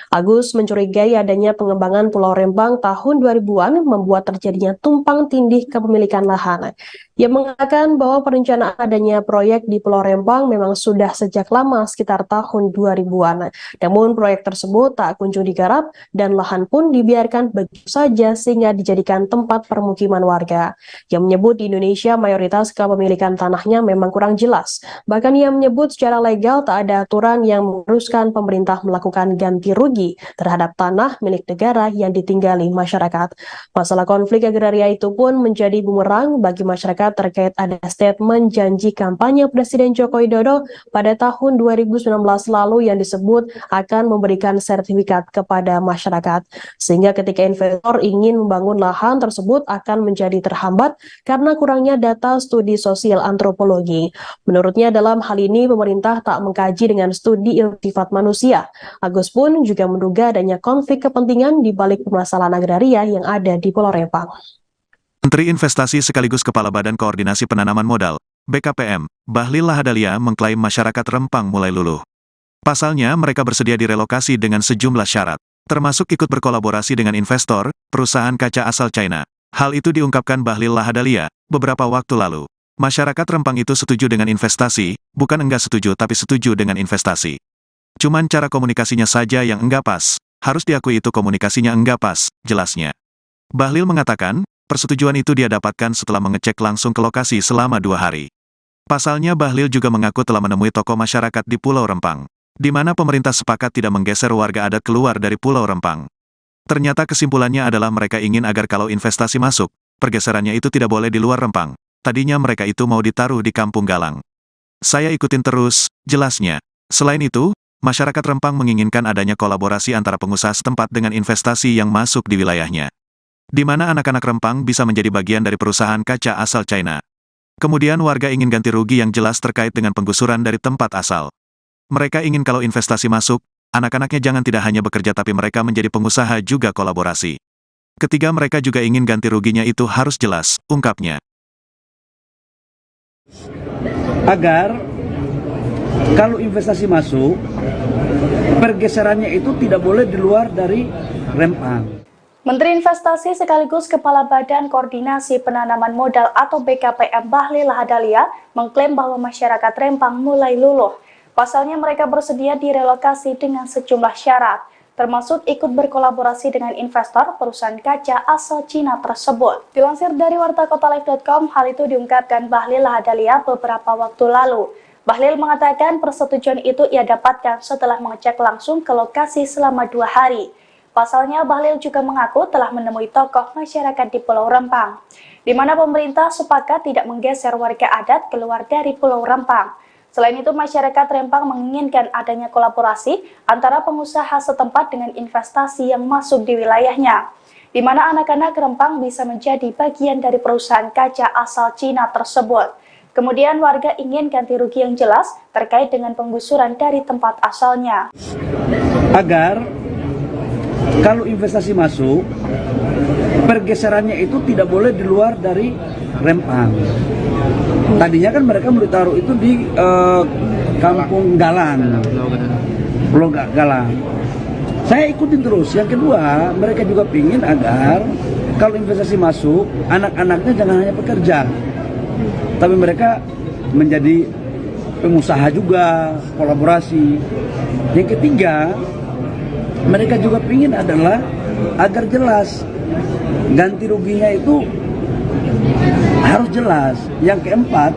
Agus mencurigai adanya pengembangan Pulau Rempang tahun 2000-an membuat terjadinya tumpang tindih kepemilikan lahan. Ia mengatakan bahwa perencanaan adanya proyek di Pulau Rempang memang sudah sejak lama sekitar tahun 2000-an. Namun proyek tersebut tak kunjung digarap dan lahan pun dibiarkan begitu saja sehingga dijadikan tempat permukiman warga. Ia menyebut di Indonesia mayoritas kepemilikan tanahnya memang kurang jelas. Bahkan ia menyebut secara legal tak ada aturan yang mengharuskan pemerintah melakukan ganti rugi terhadap tanah milik negara yang ditinggali masyarakat. Masalah konflik agraria itu pun menjadi bumerang bagi masyarakat terkait ada statement janji kampanye Presiden Joko Widodo pada tahun 2019 lalu yang disebut akan memberikan sertifikat kepada masyarakat. Sehingga ketika investor ingin membangun lahan tersebut akan menjadi terhambat karena kurangnya data studi sosial antropologi. Menurutnya dalam hal ini pemerintah tak mengkaji dengan studi ilmu sifat manusia. Agus pun juga menduga adanya konflik kepentingan di balik permasalahan agraria yang ada di Pulau Rempang. Menteri Investasi sekaligus Kepala Badan Koordinasi Penanaman Modal, BKPM, Bahlil Lahadalia mengklaim masyarakat Rempang mulai luluh. Pasalnya mereka bersedia direlokasi dengan sejumlah syarat, termasuk ikut berkolaborasi dengan investor, perusahaan kaca asal China. Hal itu diungkapkan Bahlil Lahadalia beberapa waktu lalu. Masyarakat Rempang itu setuju dengan investasi, bukan enggak setuju tapi setuju dengan investasi. Cuman cara komunikasinya saja yang enggak pas, harus diakui itu komunikasinya enggak pas, jelasnya. Bahlil mengatakan, persetujuan itu dia dapatkan setelah mengecek langsung ke lokasi selama 2 hari. Pasalnya Bahlil juga mengaku telah menemui tokoh masyarakat di Pulau Rempang, di mana pemerintah sepakat tidak menggeser warga adat keluar dari Pulau Rempang. Ternyata kesimpulannya adalah mereka ingin agar kalau investasi masuk, pergeserannya itu tidak boleh di luar Rempang. Tadinya mereka itu mau ditaruh di Kampung Galang. Saya ikutin terus, jelasnya. Selain itu, masyarakat Rempang menginginkan adanya kolaborasi antara pengusaha setempat dengan investasi yang masuk di wilayahnya, di mana anak-anak Rempang bisa menjadi bagian dari perusahaan kaca asal China. Kemudian warga ingin ganti rugi yang jelas terkait dengan penggusuran dari tempat asal. Mereka ingin kalau investasi masuk, anak-anaknya jangan tidak hanya bekerja tapi mereka menjadi pengusaha juga kolaborasi. Ketiga mereka juga ingin ganti ruginya itu harus jelas, ungkapnya. Agar kalau investasi masuk, pergeserannya itu tidak boleh di luar dari Rempang. Menteri Investasi sekaligus Kepala Badan Koordinasi Penanaman Modal atau BKPM Bahlil Lahadalia mengklaim bahwa masyarakat Rempang mulai luluh. Pasalnya mereka bersedia direlokasi dengan sejumlah syarat, termasuk ikut berkolaborasi dengan investor perusahaan kaca asal Cina tersebut. Dilansir dari wartakotalive.com, hal itu diungkapkan Bahlil Lahadalia beberapa waktu lalu. Bahlil mengatakan persetujuan itu ia dapatkan setelah mengecek langsung ke lokasi selama 2 hari. Pasalnya, Bahlil juga mengaku telah menemui tokoh masyarakat di Pulau Rempang, di mana pemerintah sepakat tidak menggeser warga adat keluar dari Pulau Rempang. Selain itu, masyarakat Rempang menginginkan adanya kolaborasi antara pengusaha setempat dengan investasi yang masuk di wilayahnya, di mana anak-anak Rempang bisa menjadi bagian dari perusahaan kaca asal Cina tersebut. Kemudian warga ingin ganti rugi yang jelas terkait dengan penggusuran dari tempat asalnya. Agar kalau investasi masuk, pergeserannya itu tidak boleh di luar dari Rempang. Tadinya kan mereka mau ditaruh itu di Kampung Galang, Pulau Galang. Saya ikutin terus. Yang kedua, mereka juga ingin agar kalau investasi masuk, anak-anaknya jangan hanya bekerja, tapi mereka menjadi pengusaha juga, kolaborasi. Yang ketiga, mereka juga ingin adalah agar jelas ganti ruginya itu harus jelas. Yang keempat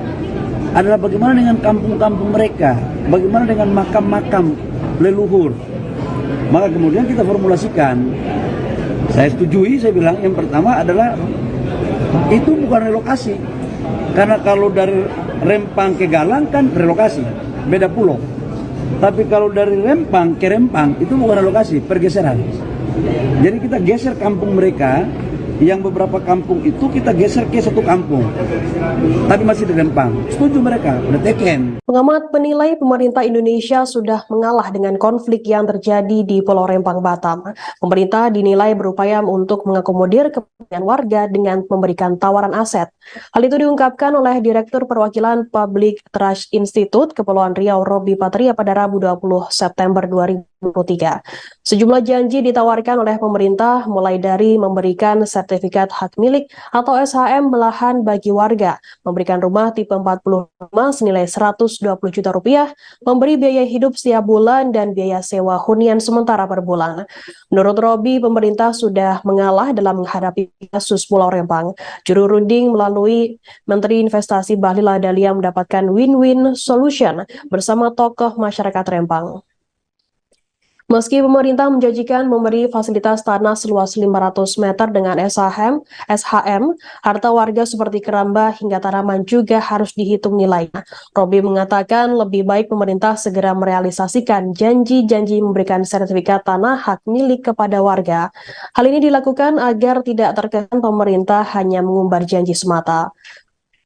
adalah bagaimana dengan kampung-kampung mereka, bagaimana dengan makam-makam leluhur. Maka kemudian kita formulasikan. Saya setujui, saya bilang yang pertama adalah itu bukan relokasi. Karena kalau dari Rempang ke Galang kan relokasi, beda pulau. Tapi kalau dari Rempang ke Rempang itu bukan relokasi, pergeseran. Jadi kita geser kampung mereka, yang beberapa kampung itu kita geser ke satu kampung, tapi masih di Rempang. Setuju mereka, udah teken. Pengamat menilai pemerintah Indonesia sudah mengalah dengan konflik yang terjadi di Pulau Rempang, Batam. Pemerintah dinilai berupaya untuk mengakomodir kepentingan warga dengan memberikan tawaran aset. Hal itu diungkapkan oleh Direktur Perwakilan Public Trust Institute Kepulauan Riau, Robi Patria pada Rabu 20 September 2020. 2023. Sejumlah janji ditawarkan oleh pemerintah mulai dari memberikan sertifikat hak milik atau SHM lahan bagi warga, memberikan rumah tipe 45 senilai 120 juta rupiah, memberi biaya hidup setiap bulan dan biaya sewa hunian sementara per bulan. Menurut Robi, pemerintah sudah mengalah dalam menghadapi kasus Pulau Rempang. Juru runding melalui Menteri Investasi Bahlil Lahadalia mendapatkan win-win solution bersama tokoh masyarakat Rempang. Meski pemerintah menjanjikan memberi fasilitas tanah seluas 500 meter dengan SHM, harta warga seperti keramba hingga tanaman juga harus dihitung nilainya. Robi mengatakan lebih baik pemerintah segera merealisasikan janji-janji memberikan sertifikat tanah hak milik kepada warga. Hal ini dilakukan agar tidak terkesan pemerintah hanya mengumbar janji semata.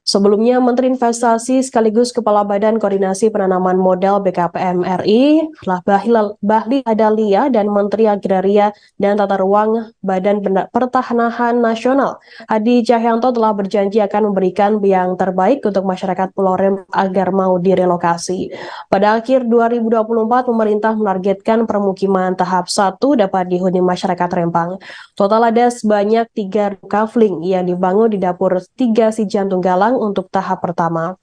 Sebelumnya, Menteri Investasi sekaligus Kepala Badan Koordinasi Penanaman Modal BKPM RI, Bahlil Lahadalia, dan Menteri Agraria dan Tata Ruang Badan Pertanahan Nasional, Hadi Cahyanto, telah berjanji akan memberikan yang terbaik untuk masyarakat Pulau Rempang agar mau direlokasi. Pada akhir 2024, pemerintah menargetkan permukiman tahap 1 dapat dihuni masyarakat Rempang. Total ada sebanyak 3 kafling yang dibangun di dapur 3 si Jantung Galang untuk tahap pertama.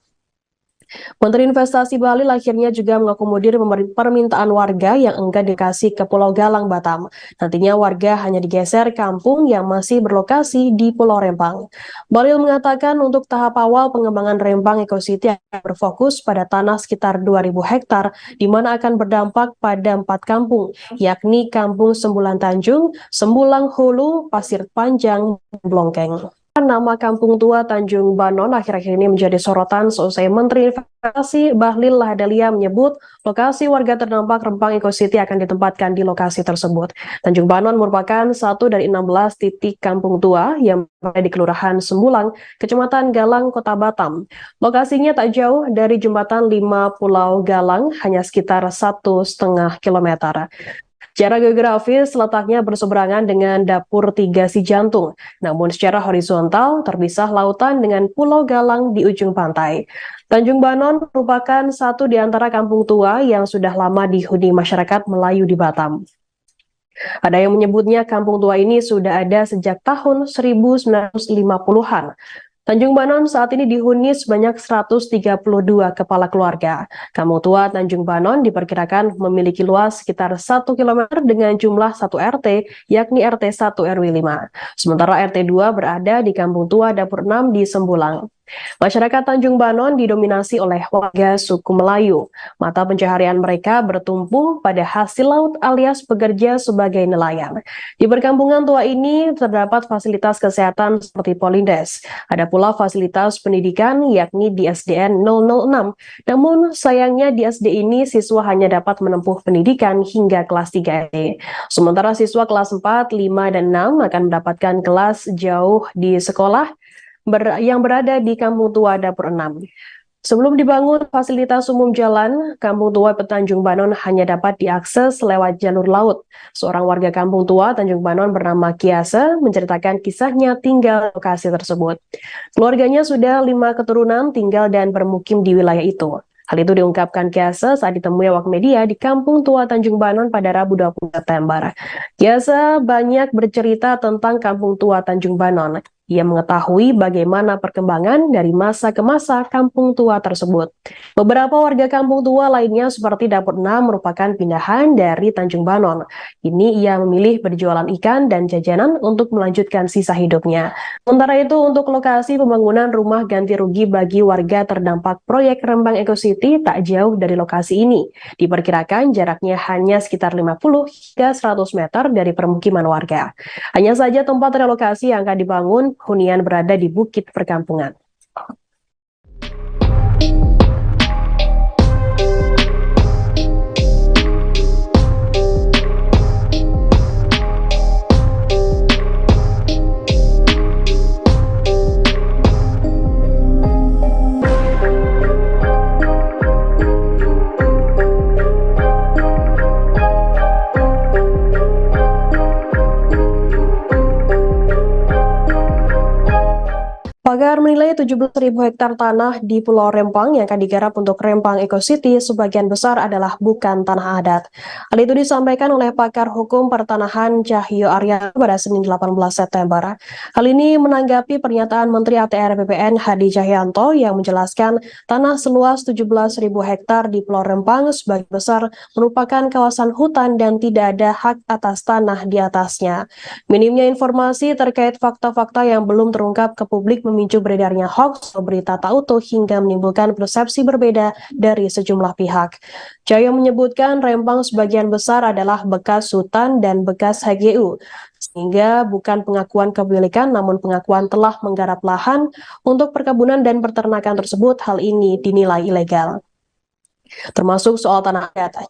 Menteri Investasi Bahlil akhirnya juga mengakomodir permintaan warga yang enggan dikasih ke Pulau Galang, Batam. Nantinya warga hanya digeser kampung yang masih berlokasi di Pulau Rempang. Bahlil mengatakan untuk tahap awal pengembangan Rempang Eco City akan berfokus pada tanah sekitar 2.000 hektar, di mana akan berdampak pada 4 kampung, yakni Kampung Sembulang Tanjung, Sembulang Hulu, Pasir Panjang, dan Blongkeng. Nama Kampung Tua Tanjung Banon akhir-akhir ini menjadi sorotan seusai Menteri Investasi Bahlil Lahadalia menyebut lokasi warga terdampak Rempang Eco City akan ditempatkan di lokasi tersebut. Tanjung Banon merupakan satu dari 16 titik kampung tua yang berada di Kelurahan Sembulang, Kecamatan Galang, Kota Batam. Lokasinya tak jauh dari Jembatan 5 Pulau Galang, hanya sekitar 1,5 kilometer. Secara geografis, letaknya berseberangan dengan dapur 3 si Jantung, namun secara horizontal terpisah lautan dengan Pulau Galang di ujung pantai. Tanjung Banon merupakan satu di antara kampung tua yang sudah lama dihuni masyarakat Melayu di Batam. Ada yang menyebutnya kampung tua ini sudah ada sejak tahun 1950-an. Tanjung Banon saat ini dihuni sebanyak 132 kepala keluarga. Kampung tua Tanjung Banon diperkirakan memiliki luas sekitar 1 km dengan jumlah 1 RT, yakni RT 1 RW 5. Sementara RT 2 berada di Kampung Tua Dapur 6 di Sembulang. Masyarakat Tanjung Banon didominasi oleh warga suku Melayu. Mata pencaharian mereka bertumpu pada hasil laut alias bekerja sebagai nelayan. Di perkampungan tua ini terdapat fasilitas kesehatan seperti Polindes. Ada pula fasilitas pendidikan yakni di SDN 006. Namun sayangnya di SD ini siswa hanya dapat menempuh pendidikan hingga kelas 3 SD. Sementara siswa kelas 4, 5, dan 6 akan mendapatkan kelas jauh di sekolah yang berada di Kampung Tua Dapur 6. Sebelum dibangun fasilitas umum jalan, Kampung Tua Tanjung Banon hanya dapat diakses lewat jalur laut. Seorang warga Kampung Tua Tanjung Banon bernama Kiasa menceritakan kisahnya tinggal di lokasi tersebut. Keluarganya sudah 5 keturunan tinggal dan bermukim di wilayah itu. Hal itu diungkapkan Kiasa saat ditemui awak media di Kampung Tua Tanjung Banon pada Rabu 20 September. Kiasa banyak bercerita tentang Kampung Tua Tanjung Banon. Ia mengetahui bagaimana perkembangan dari masa ke masa kampung tua tersebut. Beberapa warga kampung tua lainnya seperti Dapur 6 merupakan pindahan dari Tanjung Banon. Ini ia memilih berjualan ikan dan jajanan untuk melanjutkan sisa hidupnya. Sementara itu untuk lokasi pembangunan rumah ganti rugi bagi warga terdampak proyek Rempang Eco City tak jauh dari lokasi ini. Diperkirakan jaraknya hanya sekitar 50 hingga 100 meter dari permukiman warga. Hanya saja tempat relokasi yang akan dibangun hunian berada di bukit perkampungan. Pakar menilai 17.000 hektar tanah di Pulau Rempang yang akan digarap untuk Rempang Eco City sebagian besar adalah bukan tanah adat. Hal itu disampaikan oleh pakar hukum pertanahan Cahyo Arya pada Senin 18 September. Hal ini menanggapi pernyataan Menteri ATR BPN Hadi Cahyanto yang menjelaskan tanah seluas 17.000 hektar di Pulau Rempang sebagian besar merupakan kawasan hutan dan tidak ada hak atas tanah di atasnya. Minimnya informasi terkait fakta-fakta yang belum terungkap ke publik memicu beredarnya hoax atau berita tak utuh hingga menimbulkan persepsi berbeda dari sejumlah pihak. Cahyo menyebutkan Rempang sebagian besar adalah bekas hutan dan bekas HGU, sehingga bukan pengakuan kepemilikan namun pengakuan telah menggarap lahan untuk perkebunan dan peternakan tersebut. Hal ini dinilai ilegal. Termasuk soal tanah adat.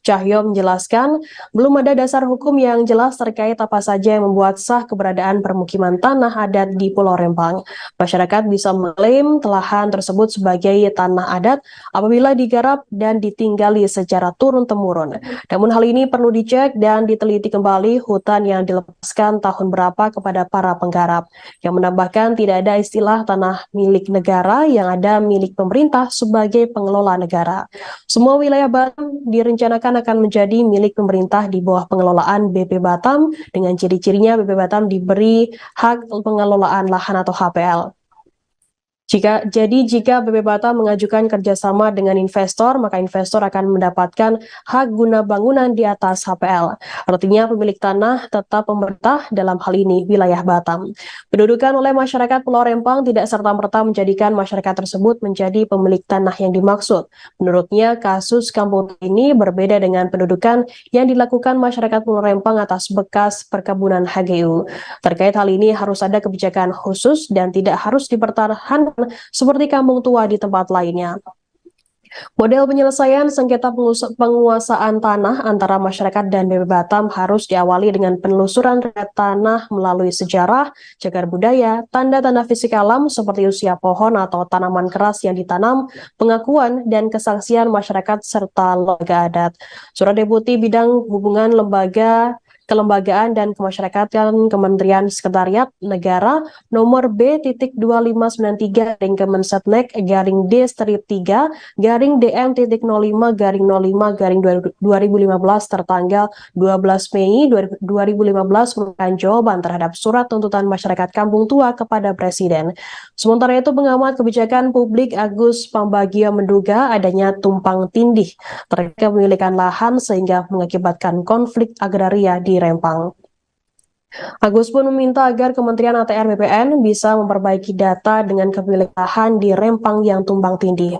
Cahyo menjelaskan belum ada dasar hukum yang jelas terkait apa saja yang membuat sah keberadaan permukiman tanah adat di Pulau Rempang. Masyarakat bisa mengklaim lahan tersebut sebagai tanah adat apabila digarap dan ditinggali secara turun-temurun. Namun hal ini perlu dicek dan diteliti kembali hutan yang dilepaskan tahun berapa kepada para penggarap. Yang menambahkan tidak ada istilah tanah milik negara, yang ada milik pemerintah sebagai pengelola negara. Semua wilayah Batam direncanakan akan menjadi milik pemerintah di bawah pengelolaan BP Batam, dengan ciri-cirinya BP Batam diberi hak pengelolaan lahan atau HPL. Jika BP Batam mengajukan kerjasama dengan investor, maka investor akan mendapatkan hak guna bangunan di atas HPL. Artinya pemilik tanah tetap pemerintah, dalam hal ini wilayah Batam. Pendudukan oleh masyarakat Pulau Rempang tidak serta-merta menjadikan masyarakat tersebut menjadi pemilik tanah yang dimaksud. Menurutnya, kasus kampung ini berbeda dengan pendudukan yang dilakukan masyarakat Pulau Rempang atas bekas perkebunan HGU. Terkait hal ini harus ada kebijakan khusus dan tidak harus dipertahankan seperti kampung tua di tempat lainnya. Model penyelesaian sengketa penguasaan tanah antara masyarakat dan BP Batam harus diawali dengan penelusuran riwayat tanah melalui sejarah, cagar budaya, tanda-tanda fisik alam seperti usia pohon atau tanaman keras yang ditanam, pengakuan dan kesaksian masyarakat serta lembaga adat. Surat Deputi Bidang Hubungan Kelembagaan dan Kemasyarakatan Kementerian Sekretariat Negara nomor B.259-3/DM-5/DM.05/05/2015 tertanggal 12 Mei 2015 merupakan jawaban terhadap surat tuntutan masyarakat Kampung Tua kepada Presiden. Sementara itu, pengamat kebijakan publik Agus Pambagio menduga adanya tumpang tindih terkait kepemilikan lahan sehingga mengakibatkan konflik agraria di Rempang. Agus pun meminta agar Kementerian ATR BPN bisa memperbaiki data dengan kepemilikan lahan di Rempang yang tumpang tindih.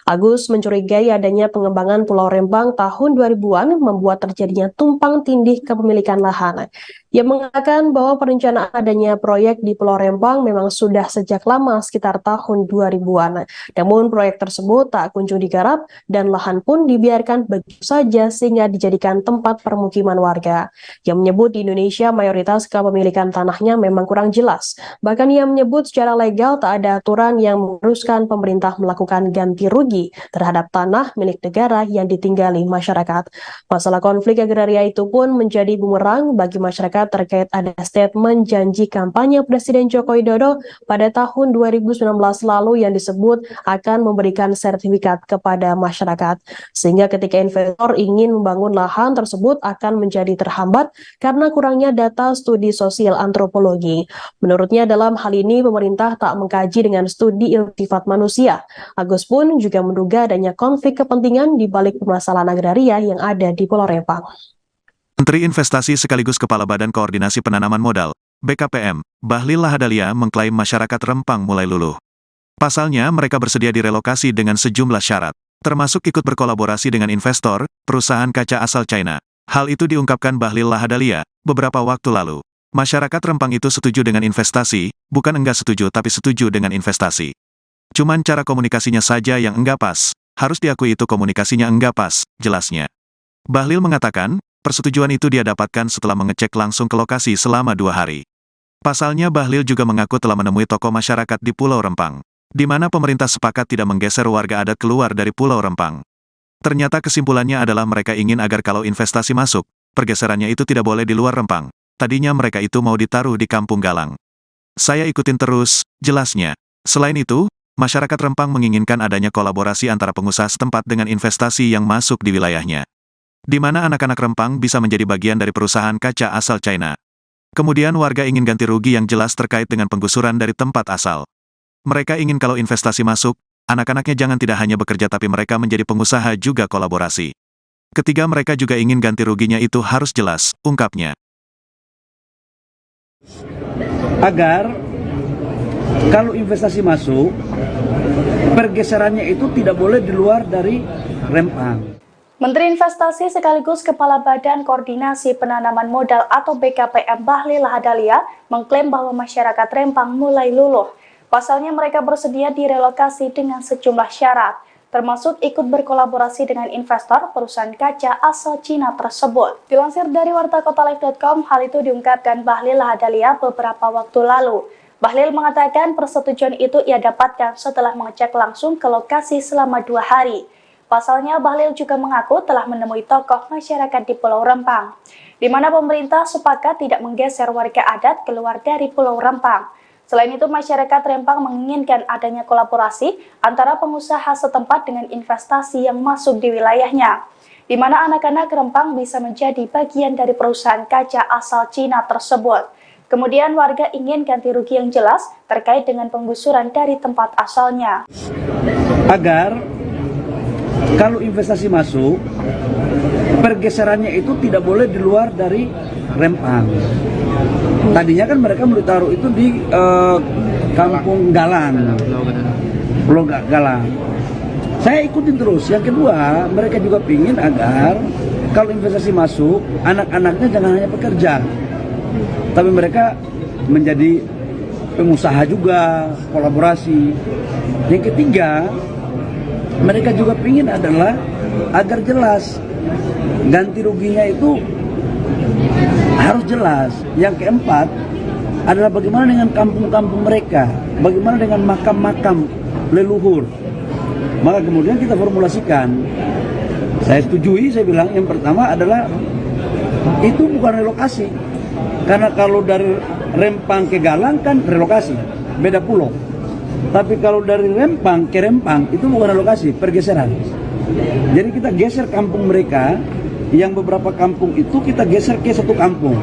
Agus mencurigai adanya pengembangan Pulau Rempang tahun 2000-an membuat terjadinya tumpang tindih kepemilikan lahan. Ia mengatakan bahwa perencanaan adanya proyek di Pulau Rempang memang sudah sejak lama, sekitar tahun 2000-an. Namun proyek tersebut tak kunjung digarap dan lahan pun dibiarkan begitu saja sehingga dijadikan tempat permukiman warga. Ia menyebut di Indonesia mayoritas kepemilikan tanahnya memang kurang jelas. Bahkan ia menyebut secara legal tak ada aturan yang mengharuskan pemerintah melakukan ganti rugi terhadap tanah milik negara yang ditinggali masyarakat. Masalah konflik agraria itu pun menjadi bumerang bagi masyarakat terkait ada statement janji kampanye Presiden Joko Widodo pada tahun 2019 lalu yang disebut akan memberikan sertifikat kepada masyarakat. Sehingga ketika investor ingin membangun lahan tersebut akan menjadi terhambat karena kurangnya data studi sosial antropologi. Menurutnya dalam hal ini pemerintah tak mengkaji dengan studi ilmu sifat manusia. Agus pun juga menduga adanya konflik kepentingan di balik permasalahan agraria yang ada di Pulau Rempang. Menteri Investasi sekaligus Kepala Badan Koordinasi Penanaman Modal, BKPM, Bahlil Lahadalia mengklaim masyarakat Rempang mulai luluh. Pasalnya mereka bersedia direlokasi dengan sejumlah syarat, termasuk ikut berkolaborasi dengan investor, perusahaan kaca asal China. Hal itu diungkapkan Bahlil Lahadalia beberapa waktu lalu. Masyarakat Rempang itu setuju dengan investasi, bukan enggak setuju tapi setuju dengan investasi. Cuman cara komunikasinya saja yang enggak pas, harus diakui itu komunikasinya enggak pas, jelasnya. Bahlil mengatakan, persetujuan itu dia dapatkan setelah mengecek langsung ke lokasi selama 2 hari. Pasalnya Bahlil juga mengaku telah menemui tokoh masyarakat di Pulau Rempang, di mana pemerintah sepakat tidak menggeser warga adat keluar dari Pulau Rempang. Ternyata kesimpulannya adalah mereka ingin agar kalau investasi masuk, pergeserannya itu tidak boleh di luar Rempang. Tadinya mereka itu mau ditaruh di Kampung Galang. Saya ikutin terus, jelasnya. Selain itu, masyarakat Rempang menginginkan adanya kolaborasi antara pengusaha setempat dengan investasi yang masuk di wilayahnya. Di mana anak-anak Rempang bisa menjadi bagian dari perusahaan kaca asal China. Kemudian warga ingin ganti rugi yang jelas terkait dengan penggusuran dari tempat asal. Mereka ingin kalau investasi masuk, anak-anaknya jangan tidak hanya bekerja tapi mereka menjadi pengusaha juga kolaborasi. Ketiga mereka juga ingin ganti ruginya itu harus jelas, ungkapnya. Agar kalau investasi masuk, pergeserannya itu tidak boleh di luar dari Rempang. Menteri Investasi sekaligus Kepala Badan Koordinasi Penanaman Modal atau BKPM Bahlil Lahadalia mengklaim bahwa masyarakat Rempang mulai luluh. Pasalnya mereka bersedia direlokasi dengan sejumlah syarat, termasuk ikut berkolaborasi dengan investor perusahaan kaca asal Cina tersebut. Dilansir dari wartakotalive.com, hal itu diungkapkan Bahlil Lahadalia beberapa waktu lalu. Bahlil mengatakan persetujuan itu ia dapatkan setelah mengecek langsung ke lokasi selama 2 hari. Pasalnya, Bahlil juga mengaku telah menemui tokoh masyarakat di Pulau Rempang, di mana pemerintah sepakat tidak menggeser warga adat keluar dari Pulau Rempang. Selain itu, masyarakat Rempang menginginkan adanya kolaborasi antara pengusaha setempat dengan investasi yang masuk di wilayahnya, di mana anak-anak Rempang bisa menjadi bagian dari perusahaan kaca asal Cina tersebut. Kemudian warga ingin ganti rugi yang jelas terkait dengan penggusuran dari tempat asalnya. Agar kalau investasi masuk, pergeserannya itu tidak boleh di luar dari Rempang. Tadinya kan mereka mau ditaruh itu di Kampung Galang, Pulau Galang. Saya ikutin terus. Yang kedua, mereka juga ingin agar kalau investasi masuk, anak-anaknya jangan hanya pekerja, tapi mereka menjadi pengusaha juga, kolaborasi. Yang ketiga, mereka juga ingin adalah agar jelas ganti ruginya itu harus jelas. Yang keempat adalah bagaimana dengan kampung-kampung mereka, bagaimana dengan makam-makam leluhur. Maka kemudian kita formulasikan. Saya setujui, saya bilang yang pertama adalah itu bukan relokasi. Karena kalau dari Rempang ke Galang kan relokasi, beda pulau. Tapi kalau dari Rempang ke Rempang itu bukan relokasi, pergeseran. Jadi kita geser kampung mereka, yang beberapa kampung itu kita geser ke satu kampung,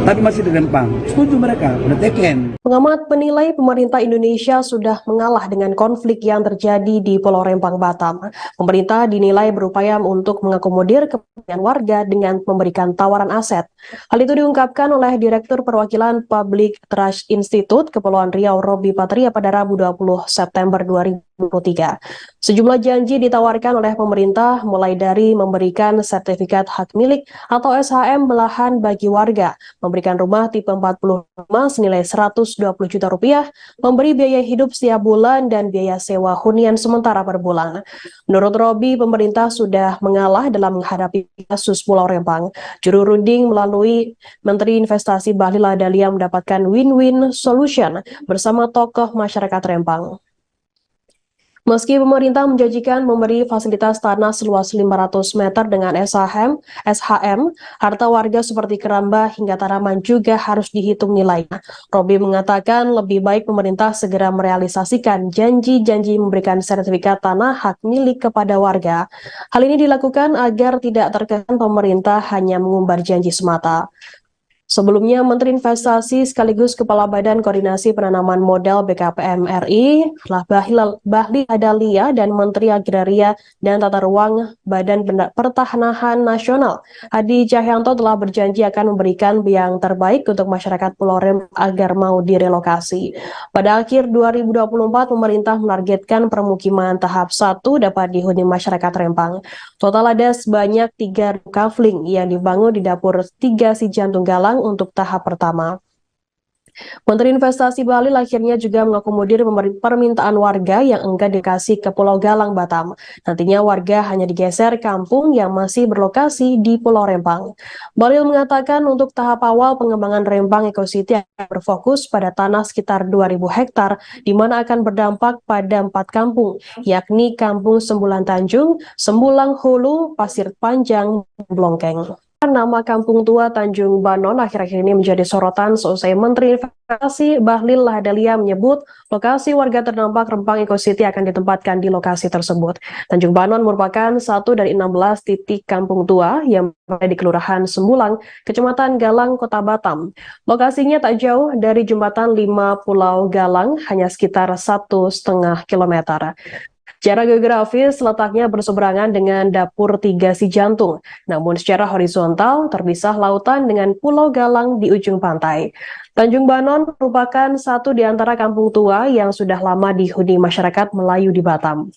tapi masih di Rempang. Setuju mereka, udah teken. Pengamat menilai pemerintah Indonesia sudah mengalah dengan konflik yang terjadi di Pulau Rempang, Batam. Pemerintah dinilai berupaya untuk mengakomodir kepentingan warga dengan memberikan tawaran aset. Hal itu diungkapkan oleh Direktur Perwakilan Public Trust Institute Kepulauan Riau, Robi Patria pada Rabu 20 September 2023. Sejumlah janji ditawarkan oleh pemerintah, mulai dari memberikan sertifikat hak milik atau SHM lahan bagi warga, memberikan rumah tipe 45 senilai 120 juta rupiah, memberi biaya hidup setiap bulan, dan biaya sewa hunian sementara per bulan. Menurut Robi, pemerintah sudah mengalah dalam menghadapi kasus Pulau Rempang. Juru runding melalui Menteri Investasi Bahlil Lahadalia mendapatkan win-win solution bersama tokoh masyarakat Rempang. Meski pemerintah menjanjikan memberi fasilitas tanah seluas 500 meter dengan SHM, harta warga seperti keramba hingga tanaman juga harus dihitung nilainya. Robi mengatakan lebih baik pemerintah segera merealisasikan janji-janji memberikan sertifikat tanah hak milik kepada warga. Hal ini dilakukan agar tidak terkesan pemerintah hanya mengumbar janji semata. Sebelumnya, Menteri Investasi sekaligus Kepala Badan Koordinasi Penanaman Modal BKPM RI, Bahlil Lahadalia, dan Menteri Agraria dan Tata Ruang Badan Pertanahan Nasional, Hadi Cahyanto, telah berjanji akan memberikan yang terbaik untuk masyarakat Pulau Rempang agar mau direlokasi. Pada akhir 2024, pemerintah menargetkan permukiman tahap 1 dapat dihuni masyarakat Rempang. Total ada sebanyak 3 kafling yang dibangun di dapur 3 si Jantung Galang untuk tahap pertama. Menteri Investasi Bahlil akhirnya juga mengakomodir permintaan warga yang enggan dikasih ke Pulau Galang, Batam. Nantinya warga hanya digeser kampung yang masih berlokasi di Pulau Rempang. Bahlil mengatakan untuk tahap awal pengembangan Rempang Eco City akan berfokus pada tanah sekitar 2.000 hektar, di mana akan berdampak pada 4 kampung, yakni Kampung Sembulan Tanjung, Sembulang Hulu, Pasir Panjang, dan Blongkeng. Nama Kampung Tua Tanjung Banon akhir-akhir ini menjadi sorotan seusai Menteri Investasi Bahlil Lahadalia menyebut lokasi warga terdampak Rempang Eco City akan ditempatkan di lokasi tersebut. Tanjung Banon merupakan satu dari 16 titik Kampung Tua yang berada di Kelurahan Sembulang, Kecamatan Galang, Kota Batam. Lokasinya tak jauh dari Jembatan 5 Pulau Galang, hanya sekitar 1,5 kilometer. Secara geografis, letaknya berseberangan dengan Dapur Tiga Si Jantung, namun secara horizontal terpisah lautan dengan Pulau Galang di ujung pantai. Tanjung Banon merupakan satu di antara kampung tua yang sudah lama dihuni masyarakat Melayu di Batam.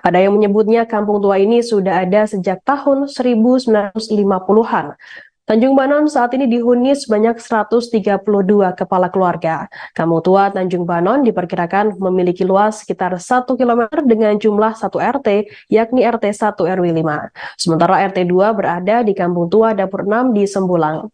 Ada yang menyebutnya kampung tua ini sudah ada sejak tahun 1950-an. Tanjung Banon saat ini dihuni sebanyak 132 kepala keluarga. Kampung Tua Tanjung Banon diperkirakan memiliki luas sekitar 1 km dengan jumlah 1 RT, yakni RT 1 RW 5. Sementara RT 2 berada di Kampung Tua Dapur 6 di Sembulang.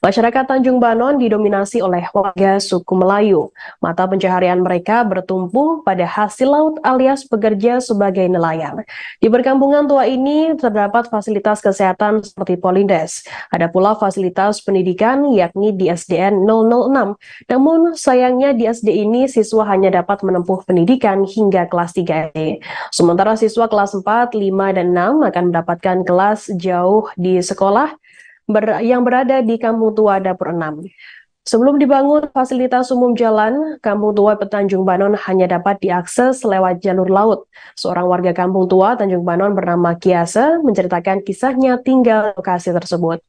Masyarakat Tanjung Banon didominasi oleh warga suku Melayu. Mata pencaharian mereka bertumpu pada hasil laut alias bekerja sebagai nelayan. Di perkampungan tua ini terdapat fasilitas kesehatan seperti Polindes. Ada pula fasilitas pendidikan yakni di SDN 006. Namun sayangnya di SD ini siswa hanya dapat menempuh pendidikan hingga kelas 3 SD. Sementara siswa kelas 4, 5, dan 6 akan mendapatkan kelas jauh di sekolah yang berada di Kampung Tua Dapur 6. Sebelum dibangun fasilitas umum jalan, Kampung Tua Tanjung Banon hanya dapat diakses lewat jalur laut. Seorang warga Kampung Tua Tanjung Banon bernama Kiasa menceritakan kisahnya tinggal di lokasi tersebut.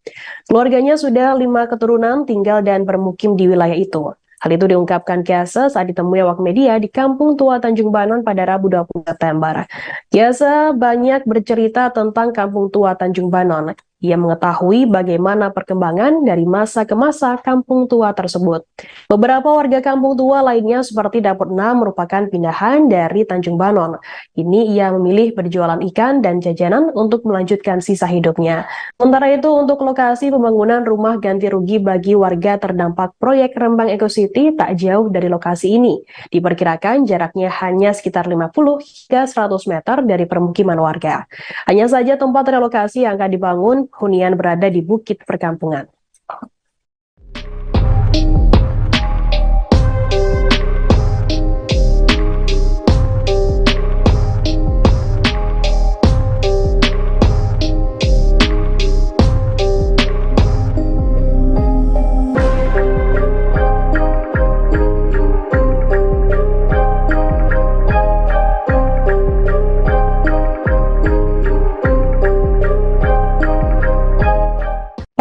Keluarganya sudah 5 keturunan tinggal dan bermukim di wilayah itu. Hal itu diungkapkan Kiasa saat ditemui awak media di Kampung Tua Tanjung Banon pada Rabu 20 September. Kiasa banyak bercerita tentang Kampung Tua Tanjung Banon. Ia mengetahui bagaimana perkembangan dari masa ke masa kampung tua tersebut. Beberapa warga kampung tua lainnya seperti Dapur 6 merupakan pindahan dari Tanjung Banon. Ini ia memilih berjualan ikan dan jajanan untuk melanjutkan sisa hidupnya. Sementara itu untuk lokasi pembangunan rumah ganti rugi bagi warga terdampak proyek Rempang Eco City tak jauh dari lokasi ini. Diperkirakan jaraknya hanya sekitar 50 hingga 100 meter dari permukiman warga. Hanya saja tempat relokasi yang akan dibangun hunian berada di bukit perkampungan.